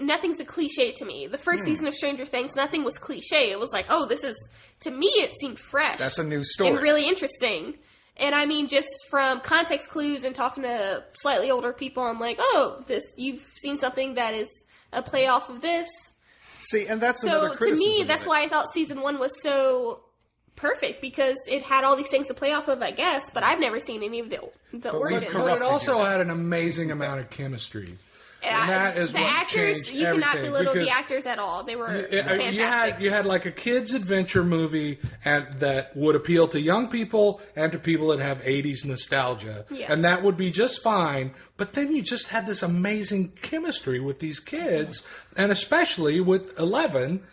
nothing's a cliche to me. The first season of Stranger Things, nothing was cliche. It was like, oh, this is, to me, it seemed fresh. That's a new story. And really interesting. And I mean, just from context clues and talking to slightly older people, I'm like, oh, you've seen something that is a play off of this. See, and that's another So to criticism. me, of that's it. why I thought season 1 was so perfect, because it had all these things to play off of, I guess, but I've never seen any of the we've origins. But it corrupted also you. had an amazing amount of chemistry. And that is the what actors, changed you cannot everything, belittle the because actors at all. They were fantastic. you had like a kids adventure movie and that would appeal to young people and to people that have 80s nostalgia, Yeah. and that would be just fine. But then you just had this amazing chemistry with these kids, and especially with 11.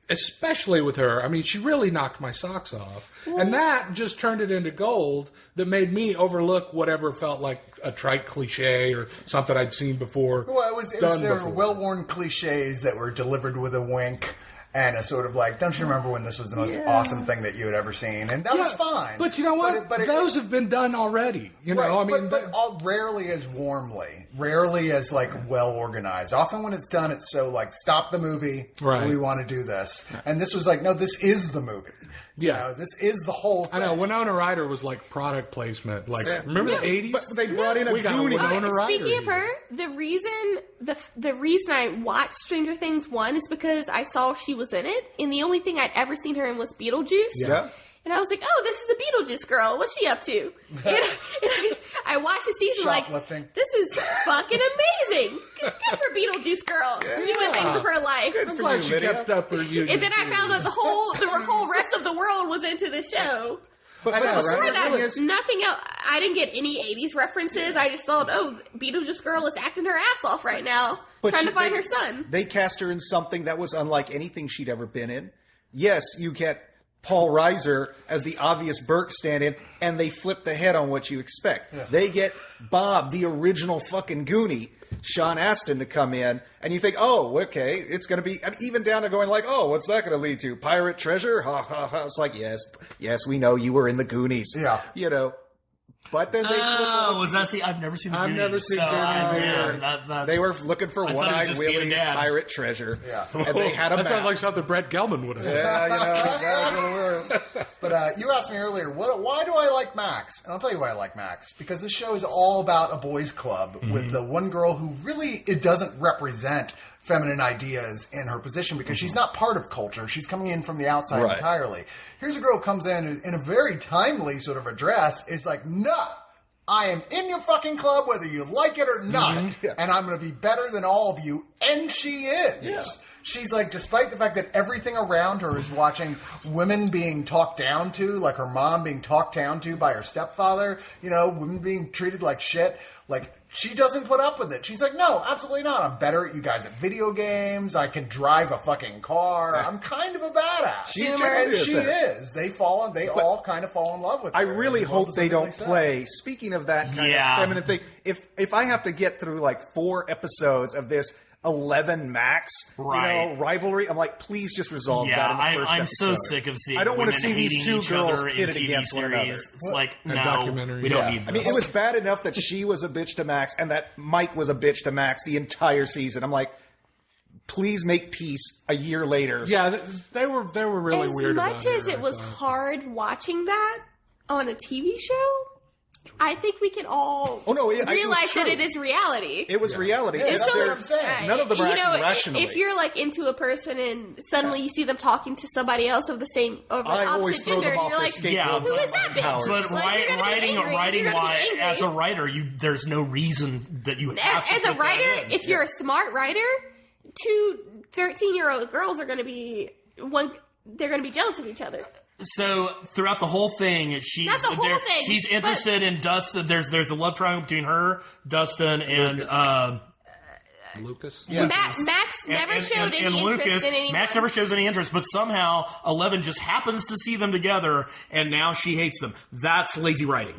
Especially with her. I mean, she really knocked my socks off. And that just turned it into gold that made me overlook whatever felt like a trite cliche or something I'd seen before. Well, it was done there were before. well-worn cliches that were delivered with a wink and a sort of like, don't you remember when this was the most awesome thing that you had ever seen? And that was fine. But you know what? Those have been done already. You know, Right, I mean, but rarely as warmly, rarely as like well organized. Often when it's done, it's so like, stop the movie. Right. We want to do this. And this was like, no, this is the movie. Yeah. You know, this is the whole thing. I know Winona Ryder was like product placement. Like, remember the 80s? But they brought in a We got a Goonie. Winona Ryder. Speaking of here. her, the reason I watched Stranger Things 1 is because I saw she was in it, and the only thing I'd ever seen her in was Beetlejuice. Yeah. And I was like, oh, this is the Beetlejuice girl. What's she up to? and I watched the season Shoplifting. like, this is fucking amazing. Good for Beetlejuice girl. Doing things with her life. I'm glad she Lydia. kept up her union. And then I found out the whole rest of the world was into the show. But I know, the right? Before funny that, thing is, nothing else. I didn't get any 80s references. I just thought, oh, Beetlejuice girl is acting her ass off right now, But trying to find they- her son. They cast her in something that was unlike anything she'd ever been in. Yes, you get Paul Reiser as the obvious Burke stand-in, and they flip the head on what you expect. They get Bob, the original fucking Goonie, Sean Astin, to come in, and you think, oh, okay, it's going to be, I mean, even down to going like, oh, what's that going to lead to? Pirate treasure? Ha, ha, ha. It's like, yes, we know you were in the Goonies. Yeah. You know, but then they flip Oh, was that? I've never seen the I've Goonies, never seen so, Goonies yeah, either. They were looking for I thought it was One-Eyed just being a Willie's dad. pirate treasure. Yeah. And they had a That map. sounds like something Brett Gelman would have said. Yeah, you know, that was a little- But you asked me earlier, why do I like Max? And I'll tell you why I like Max. Because this show is all about a boys' club with the one girl who really it doesn't represent feminine ideas in her position because she's not part of culture. She's coming in from the outside Right. entirely. Here's a girl who comes in a very timely sort of address, is like, no, I am in your fucking club whether you like it or not. And I'm going to be better than all of you. And she is. Yeah. She's like, despite the fact that everything around her is watching women being talked down to, like her mom being talked down to by her stepfather, you know, women being treated like shit, like, she doesn't put up with it. She's like, no, absolutely not. I'm better at you guys at video games. I can drive a fucking car. I'm kind of a badass. She and generally is she that. is. They all kind of fall in love with her. I really as hope well they as don't everything play. Speaking of that kind Yeah. of feminine thing, if I have to get through like 4 episodes of this 11 max, Right. rivalry, I'm like, please just resolve that Yeah, in the 1st I'm episode. so sick of seeing I don't want women to see these hating two each girls other in pitted TV against one another. series. It's like, A no, documentary. we don't Yeah. need this. I mean, it was bad enough that she was a bitch to Max and that Mike was a bitch to Max the entire season. I'm like, please make peace a year later. Yeah, they were really As weird about much as her, it I was thought. hard watching that on a TV show, I think we can all Oh, no, it was realize that true. it is reality. It was reality. Yeah, And that's they're- what I'm saying. None of them are acting rationally. If you're like into a person and suddenly you see them talking to somebody else of the same of the I opposite always throw gender, them off you're their like, skateboard. Yeah, who is that bitch? powers. But Like, you're gonna be writing angry. You're gonna be wise angry. as a writer, there's no reason that you have to As a put that writer, in. if you're a smart writer, two 13-year-old girls are going to be they're going to be jealous of each other. So throughout the whole thing, she's interested in Dustin. There's a love triangle between her, Dustin, and Lucas. Yeah. Max never showed any interest in anyone. Max never shows any interest, but somehow 11 just happens to see them together, and now she hates them. That's lazy writing.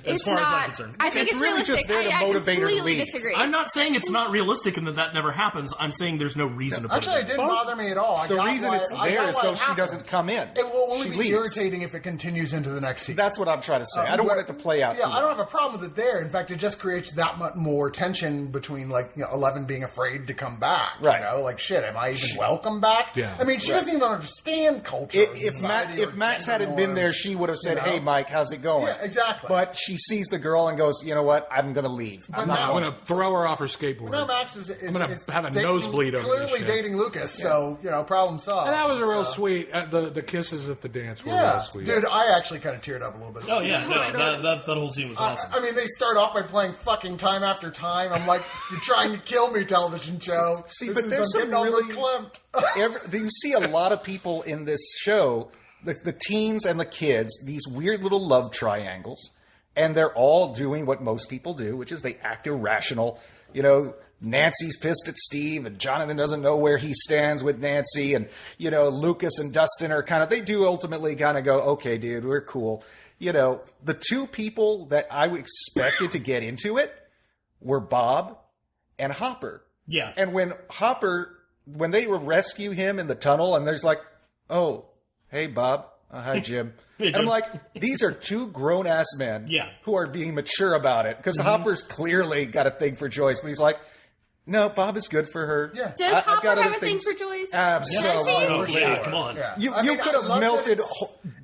As far as I'm concerned. I think it's really realistic. just there to motivate her to I completely leave. disagree. I'm not saying it's not realistic and that never happens. I'm saying there's no reason to put Actually, it didn't bother me at all. The reason it's there is so she doesn't come in. It will only She be leaves. irritating if it continues into the next season. That's what I'm trying to say. I don't want it to play out. Yeah, too I don't much. have a problem with it there. In fact, it just creates that much more tension between 11 being afraid to come back. Right. Like, shit, am I even welcome back? Yeah. I mean, she doesn't even understand culture. If Max hadn't been there, she would have said, "Hey, Mike, how's it going?" Yeah, exactly. But she sees the girl and goes, "You know what? I'm going to leave. I'm now- not I'm going going to throw her off her skateboard. No, Max is I'm gonna have a nosebleed over this clearly shit. dating Lucas, so, problem solved. And that was a real So- sweet. The kisses at the dance were Yeah, real sweet. dude, I actually kind of teared up a little bit. Oh, yeah, no, that whole scene was awesome. I mean, they start off by playing fucking Time After Time. I'm like, you're trying to kill me, television show. See, but there's I'm some getting really- overclimped. You see a lot of people in this show, the teens and the kids, these weird little love triangles, and they're all doing what most people do, which is they act irrational. Nancy's pissed at Steve, and Jonathan doesn't know where he stands with Nancy, and, Lucas and Dustin are they do ultimately kind of go, okay, dude, we're cool. The two people that I expected to get into it were Bob and Hopper. Yeah. And when they rescue him in the tunnel, and there's like, oh, hey, Bob. Hi, Jim. Hey, And Jim. I'm like, these are two grown-ass men who are being mature about it. Because Hopper's clearly got a thing for Joyce, but he's like, no, Bob is good for her. Yeah. Does I've Hopper got have other a thing things- for Joyce? Absolutely. Oh, For yeah, sure. come on. Yeah. You I mean, could I have love melted.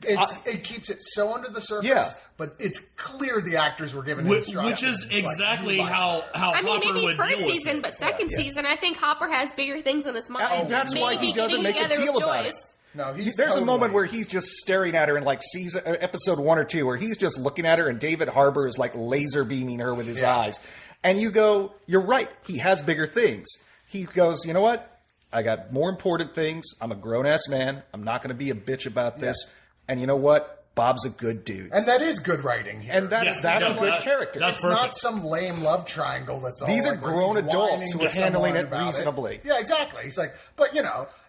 It keeps it so under the surface, Yeah. but it's clear the actors were given Which instructions. is It's like, exactly you like how that. Hopper Maybe would first deal with season, it. but second season, I think Hopper has bigger things on his mind. Oh, that's why he Maybe doesn't getting make a together deal with about it. Joyce. No, There's a moment where he's just staring at her in episode 1 or 2, where he's just looking at her, and David Harbour is like laser beaming her with his eyes. And you go, you're right. He has bigger things. He goes, you know what? I got more important things. I'm a grown ass man. I'm not going to be a bitch about this. And you know what? Bob's a good dude. And that is good writing here. And that's a good character. That's it's perfect. not some lame love triangle that's all These are like where grown he's adults whining who to are handling someone it about reasonably. Yeah, exactly. He's like, but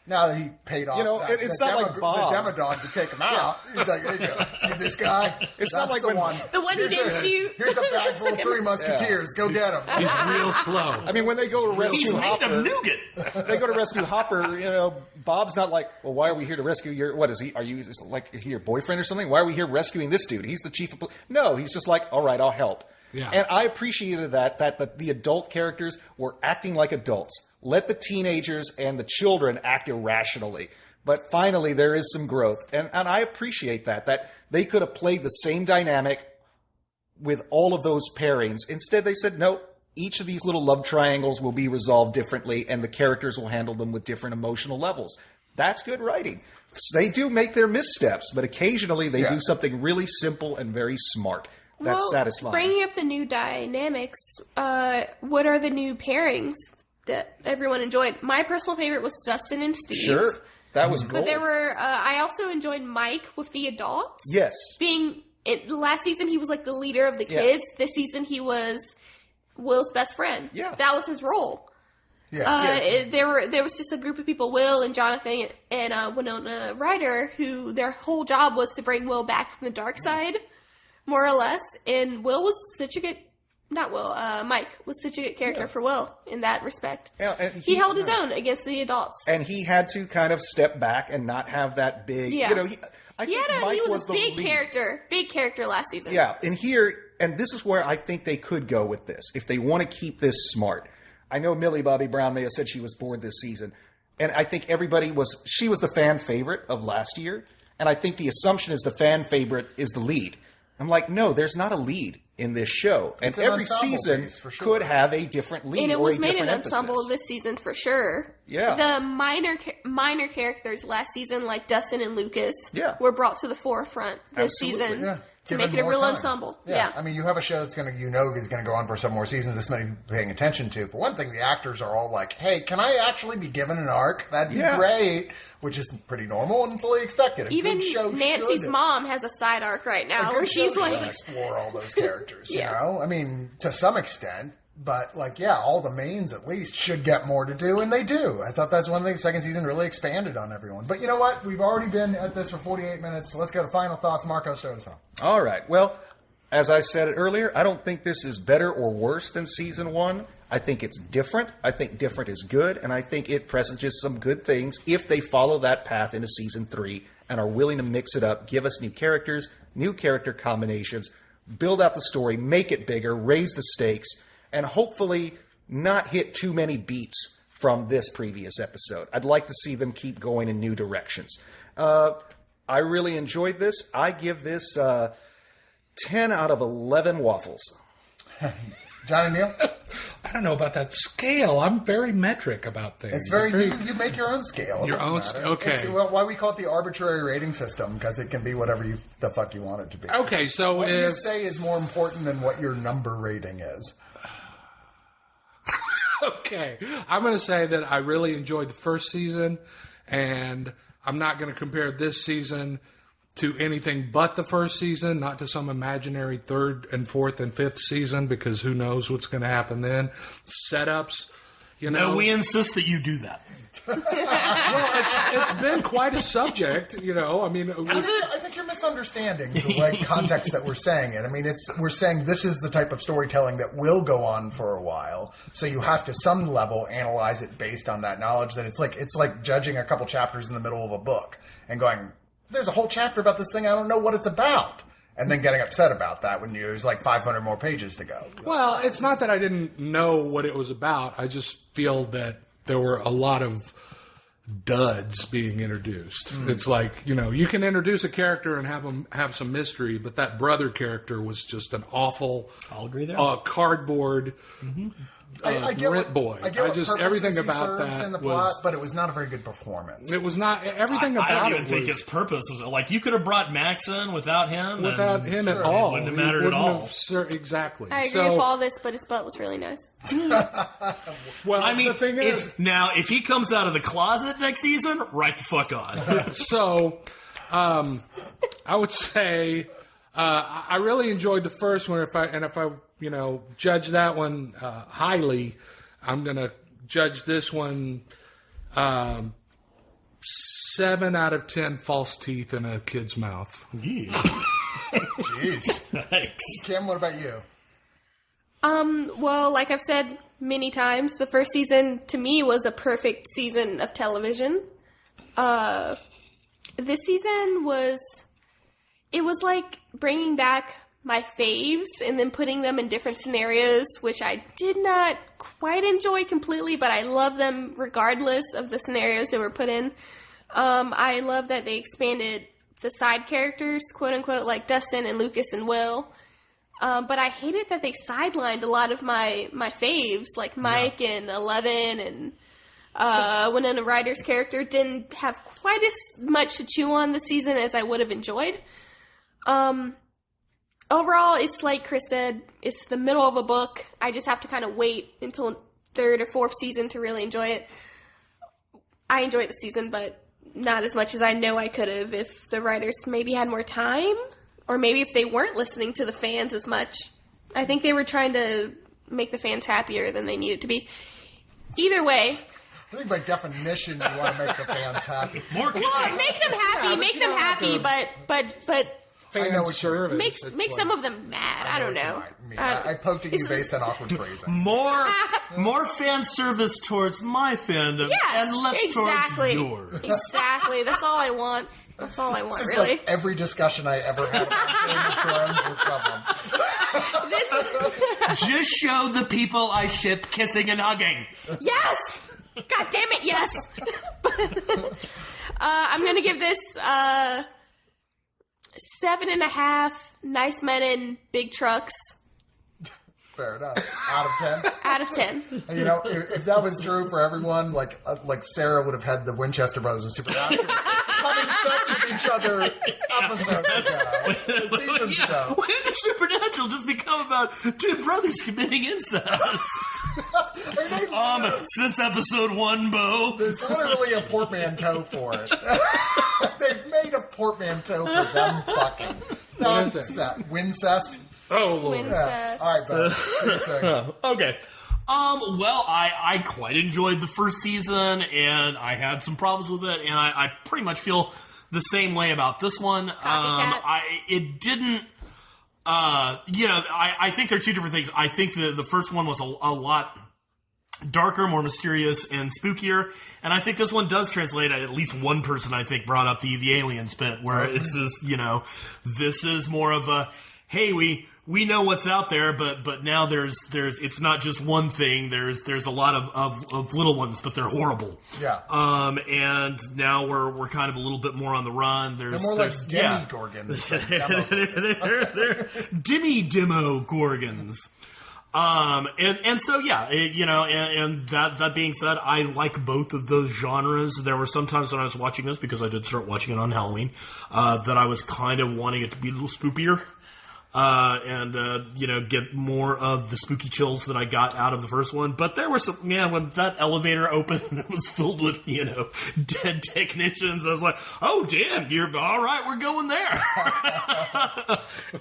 now that he paid off it's not like Bob. the Demodog to take him out, he's like, there you go. See this guy? It's not That's like the when- one. The one who didn't shoot. Here's a bag full of Three Musketeers. Go get him. He's real slow. I mean, when they go to He's rescue made Hopper, of nougat. they go to rescue Hopper, Bob's not like, well, why are we here to rescue what is he? Are you like your boyfriend or something? Why are we here rescuing this dude? He's the chief of police. No, he's just like, all right, I'll help. Yeah. And I appreciated that the adult characters were acting like adults. Let the teenagers and the children act irrationally. But finally, there is some growth. And I appreciate that they could have played the same dynamic with all of those pairings. Instead, they said, no, each of these little love triangles will be resolved differently, and the characters will handle them with different emotional levels. That's good writing. They do make their missteps, but occasionally they do something really simple and very smart. That's satisfying. Bringing up the new dynamics, what are the new pairings that everyone enjoyed? My personal favorite was Dustin and Steve. Sure. That was gold. But there were, I also enjoyed Mike with the adults. Yes. Last season he was like the leader of the kids. This season he was Will's best friend. Yeah. That was his role. There was just a group of people, Will and Jonathan and Winona Ryder, who their whole job was to bring Will back from the dark side, more or less. And Will was such a good, Mike was such a good character for Will in that respect. Yeah, and he held his own against the adults. And he had to kind of step back and not have that big, Yeah. he was a big character last season. Yeah, and this is where I think they could go with this, if they want to keep this smart. I know Millie Bobby Brown may have said she was bored this season, and I think she was the fan favorite of last year, and I think the assumption is the fan favorite is the lead. I'm like, no, there's not a lead in this show, and It's an every ensemble season piece, for sure. could have a different lead And it or was a made different an emphasis. ensemble this season for sure. Yeah. The minor characters last season, like Dustin and Lucas, Yeah. were brought to the forefront this Absolutely, season. yeah. Give make it a more real time. ensemble. Yeah. Yeah. I mean, you have a show that's going to, is going to go on for some more seasons. This many paying attention to. For one thing, the actors are all like, "Hey, can I actually be given an arc? That'd be great," which is pretty normal and fully expected. Even Nancy's mom has a side arc right now where she's like, explore all those characters. You know, I mean, to some extent. But, all the mains, at least, should get more to do, and they do. I thought that's one thing the second season really expanded on everyone. But you know what? We've already been at this for 48 minutes, so let's go to final thoughts. Marco, start us off. All right. Well, as I said earlier, I don't think this is better or worse than Season 1. I think it's different. I think different is good, and I think it presages some good things if they follow that path into Season 3 and are willing to mix it up, give us new characters, new character combinations, build out the story, make it bigger, raise the stakes, and hopefully not hit too many beats from this previous episode. I'd like to see them keep going in new directions. I really enjoyed this. I give this 10 out of 11 waffles. Johnny Neal? I don't know about that scale. I'm very metric about things. It's very you make your own scale. Your own okay. It's, why we call it the arbitrary rating system, because it can be whatever the fuck you want it to be. Okay, so what you say is more important than what your number rating is. Okay, I'm going to say that I really enjoyed the first season, and I'm not going to compare this season to anything but the first season, not to some imaginary third and fourth and fifth season, because who knows what's going to happen then. Setups, No, we insist that you do that. Well, it's been quite a subject, I mean, I think you're misunderstanding the context that we're saying it. I mean, we're saying this is the type of storytelling that will go on for a while. So you have to some level analyze it based on that knowledge. That it's like judging a couple chapters in the middle of a book and going, "There's a whole chapter about this thing. I don't know what it's about." And then getting upset about that when there's 500 more pages to go. Well, it's not that I didn't know what it was about. I just feel that there were a lot of duds being introduced. It's like, you can introduce a character and have them have some mystery, but that brother character was just an awful I'll agree there. Cardboard I get rent boy. I get what just purposes everything he about serves that in the was, plot, but it was not a very good performance. It was not everything I about don't it even think was his purpose was like you could have brought Max in without him. without him at all. It wouldn't have He mattered at wouldn't all. have exactly. I agree So, with all this, but his butt was really nice. well, I mean, the thing is, if he comes out of the closet next season, right the fuck on. so I would say I really enjoyed the first one. If I judge that one highly, I'm going to judge this one 7 out of 10 false teeth in a kid's mouth. Jeez. Thanks. Kim, what about you? Well, like I've said many times, the first season to me was a perfect season of television. This season was like bringing back my faves and then putting them in different scenarios, which I did not quite enjoy completely, but I love them regardless of the scenarios they were put in. I love that they expanded the side characters, quote unquote, like Dustin and Lucas and Will. But I hated that they sidelined a lot of my faves, like Mike and Eleven, and Winona Ryder's character didn't have quite as much to chew on this season as I would have enjoyed. Overall, it's like Chris said, it's the middle of a book. I just have to kind of wait until third or fourth season to really enjoy it. I enjoyed the season, but not as much as I know I could have if the writers maybe had more time, or maybe if they weren't listening to the fans as much. I think they were trying to make the fans happier than they needed to be. Either way. I think by definition you want to make the fans happy. More Well, make them happy, but fan service. Make some of them mad. I don't know. I poked at you based on awkward phrasing. More fan service towards my fandom and less towards yours. Exactly. That's all I want. That's all I want, This is really. like every discussion I ever had about Game of Thrones with someone. Just show the people I ship kissing and hugging. Yes! God damn it, yes! I'm going to give this 7.5 nice men in big trucks. Fair enough. Out of 10? Out of 10. You know, if that was true for everyone, like Sarah would have had the Winchester brothers and super come having sex with each other episodes ago. Seasons ago. When did Supernatural just become about two brothers committing incest? Since episode 1, Bo. There's literally a portmanteau for it. They've made a portmanteau for them fucking. What is it? Wincest. Oh, Lord. Wincest. All right, Bo. Okay. Well, I quite enjoyed the first season, and I had some problems with it, and I pretty much feel the same way about this one. It didn't. I think they're two different things. I think the first one was a lot darker, more mysterious, and spookier. And I think this one does translate. At least one person, I think, brought up the aliens bit, where it's just, this is more of a, hey, we know what's out there, but now there's it's not just one thing. There's a lot of little ones, but they're horrible. Yeah. And now we're kind of a little bit more on the run. They're more like Demogorgons. They're Demo-Gorgons. And so, yeah, and that being said, I like both of those genres. There were some times when I was watching this, because I did start watching it on Halloween, that I was kind of wanting it to be a little spookier. Get more of the spooky chills that I got out of the first one. But there were some, when that elevator opened and it was filled with, dead technicians, I was like, oh, damn, you're all right, we're going there.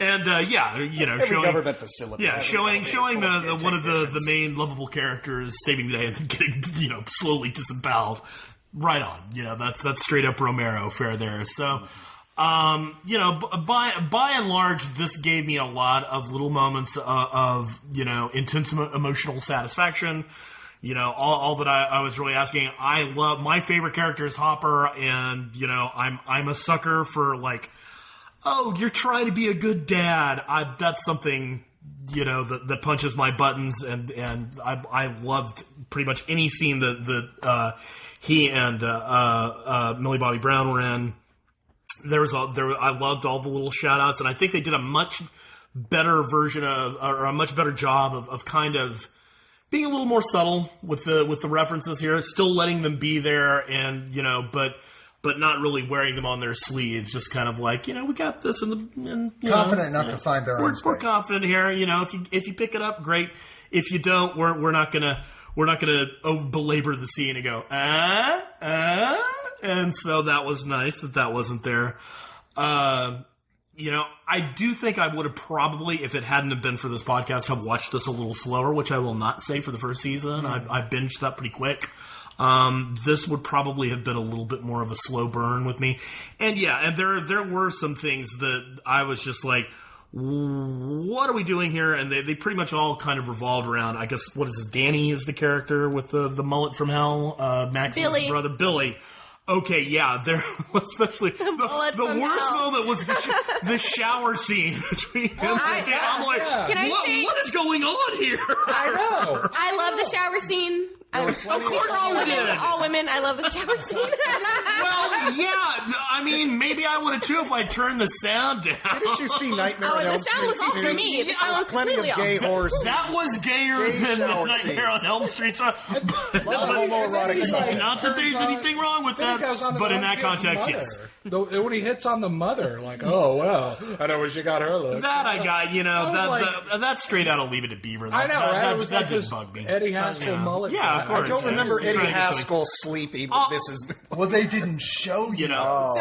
And, Every showing government facility. Yeah, showing the one of the main lovable characters saving the day and then getting, slowly disemboweled. Right on. That's straight up Romero fare there. So, by and large, this gave me a lot of little moments of intense emotional satisfaction. All that I was really asking. I love, my favorite character is Hopper, and I'm a sucker for, like, oh, you're trying to be a good dad. That's something that punches my buttons, and I loved pretty much any scene that he and Millie Bobby Brown were in. I loved all the little shout outs, and I think they did a much better version or a much better job of kind of being a little more subtle with the references here, still letting them be there, and but not really wearing them on their sleeves, just kind of like, we got this and confident enough to find their own space. We're confident here, if you pick it up, great. If you don't, we're not gonna belabor the scene and go, and so that was nice that wasn't there. I do think I would have probably, if it hadn't have been for this podcast, have watched this a little slower, which I will not say for the first season. I binged that pretty quick. This would probably have been a little bit more of a slow burn with me. And there were some things that I was just like, what are we doing here? And they pretty much all kind of revolved around, I guess, what is this? Danny is the character with the mullet from hell. Max's brother, Billy. Okay, yeah, there, especially the worst moment was the shower scene between him and Sam. I'm like, what is going on here? I know. I love the shower scene. Of course you did. All women, I love the shower scene. Well, yeah, I mean, maybe I would have too if I turned the sound down. Didn't you see Nightmare on Elm Street? The sound was off for me. The sound was plenty of gay horror scenes. That was gayer than Nightmare on Elm Street. So, homoerotic stuff. Not that there's anything wrong with that, but in that context, yes. When he hits on the mother, like, oh, well, I know where she got her look. That I got, that's straight out of Leave It to Beaver. I know, right? That didn't bug me. Eddie Haskell mullet. Yeah, of course. I don't remember Eddie Haskell sleeping with Mrs. Well, they didn't show you. All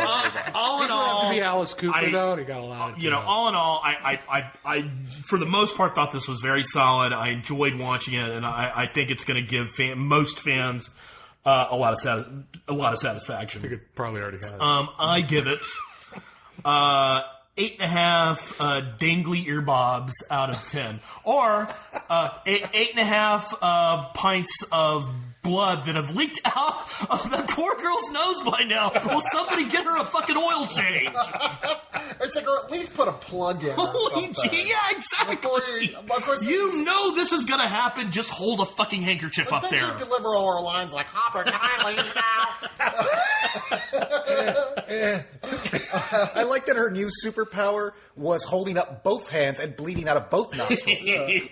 in all, have to be Alice Cooper, though. He got a lot of all in all, I for the most part thought this was very solid. I enjoyed watching it, and I think it's going to give most fans a lot of satisfaction. I think it probably already has. I give it 8.5 dangly earbobs out of 10, or 8.5 pints of blood that have leaked out of that poor girl's nose by now. Will somebody get her a fucking oil change? It's like, or at least put a plug in. Holy gee, yeah, exactly. Of course, you know this is gonna happen. Just hold a fucking handkerchief up there. You deliver all our lines like, Hopper, can I leave now? I like that her new superpower was holding up both hands and bleeding out of both nostrils.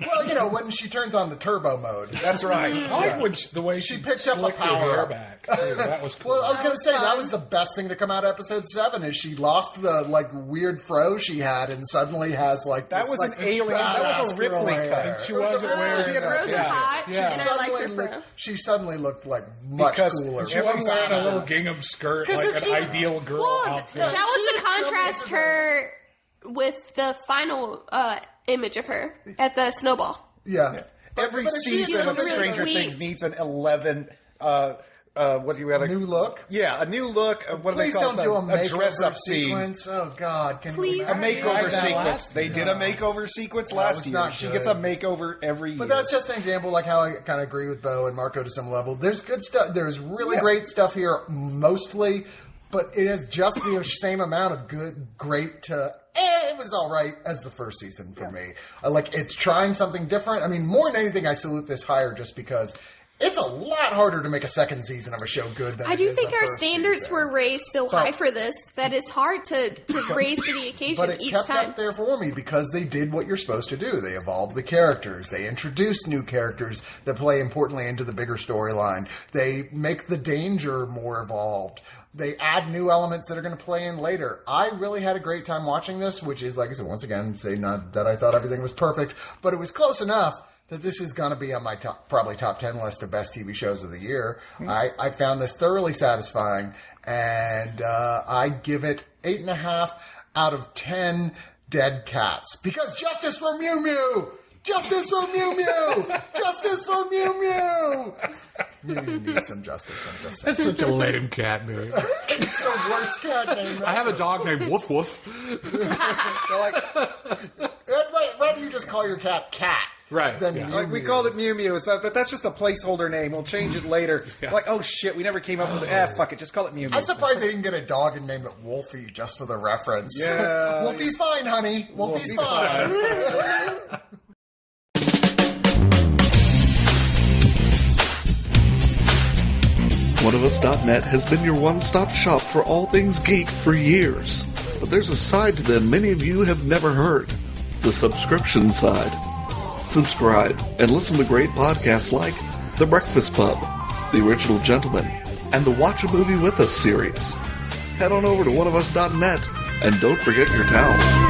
Well, when she turns on the turbo mode. That's right. I like when the way she picked up a slicked her power hair up. back. Dude, that was cool. Well, I was going to say, that was the best thing to come out of episode 7, is she lost the, weird fro she had and suddenly has, That this, was an alien. That was a badass Ripley girl cut. hair. She It was wasn't a- wearing She rose yeah. hot, Yeah. and I liked her fro. She suddenly looked much Because cooler. She wasn't wearing a little Badass. gingham skirt, 'Cause like if an she- ideal girl Well, outfit. that was She to had come contrast into her with the final image of her at the snowball. Yeah. Every But if she season of looked really Stranger sweet. Things needs an 11. What do you have? New look. Yeah, a new look. What do they Please call don't it? do a A dress-up makeover scene. sequence. Oh, God. Can Please. you A imagine? makeover that sequence. last They did a makeover sequence No, last it's year. not She good. gets a makeover every year. But that's just an example, how I kind of agree with Bo and Marco to some level. There's good stuff. There's really great stuff here, mostly, but it is just the same amount of great to. It was all right as the first season for me. It's trying something different. I mean, more than anything, I salute this higher just because it's a lot harder to make a second season of a show good than I it do is think a our first standards season. were raised so high for this that it's hard to raise to the occasion But it each kept time. up there for me because they did what you're supposed to do. They evolved the characters. They introduced new characters that play importantly into the bigger storyline. They make the danger more evolved. They add new elements that are going to play in later. I really had a great time watching this, which is, like I said, once again, say not that I thought everything was perfect, but it was close enough that this is going to be on my probably top 10 list of best TV shows of the year. I found this thoroughly satisfying, and I give it 8.5 out of 10 dead cats. Because justice for Mew Mew! Justice for Mew Mew! Justice for Mew Mew! Mew Mew needs some justice, I'm just saying. That's such a lame cat name. It's the worst cat name. I have a dog named Woof Woof. I'd rather you just call your cat Cat. Right, Than yeah. Mew We Mew. called it Mew Mew, but that's just a placeholder name. We'll change it later. Yeah. Oh shit, we never came up with fuck it, just call it Mew Mew. I'm surprised they didn't get a dog and name it Wolfie just for the reference. Yeah. Wolfie's fine, honey. Wolfie's fine. Oneofus.net has been your one-stop shop for all things geek for years. But there's a side to them many of you have never heard. The subscription side. Subscribe and listen to great podcasts like The Breakfast Pub, The Original Gentleman, and the Watch a Movie With Us series. Head on over to oneofus.net and don't forget your towel.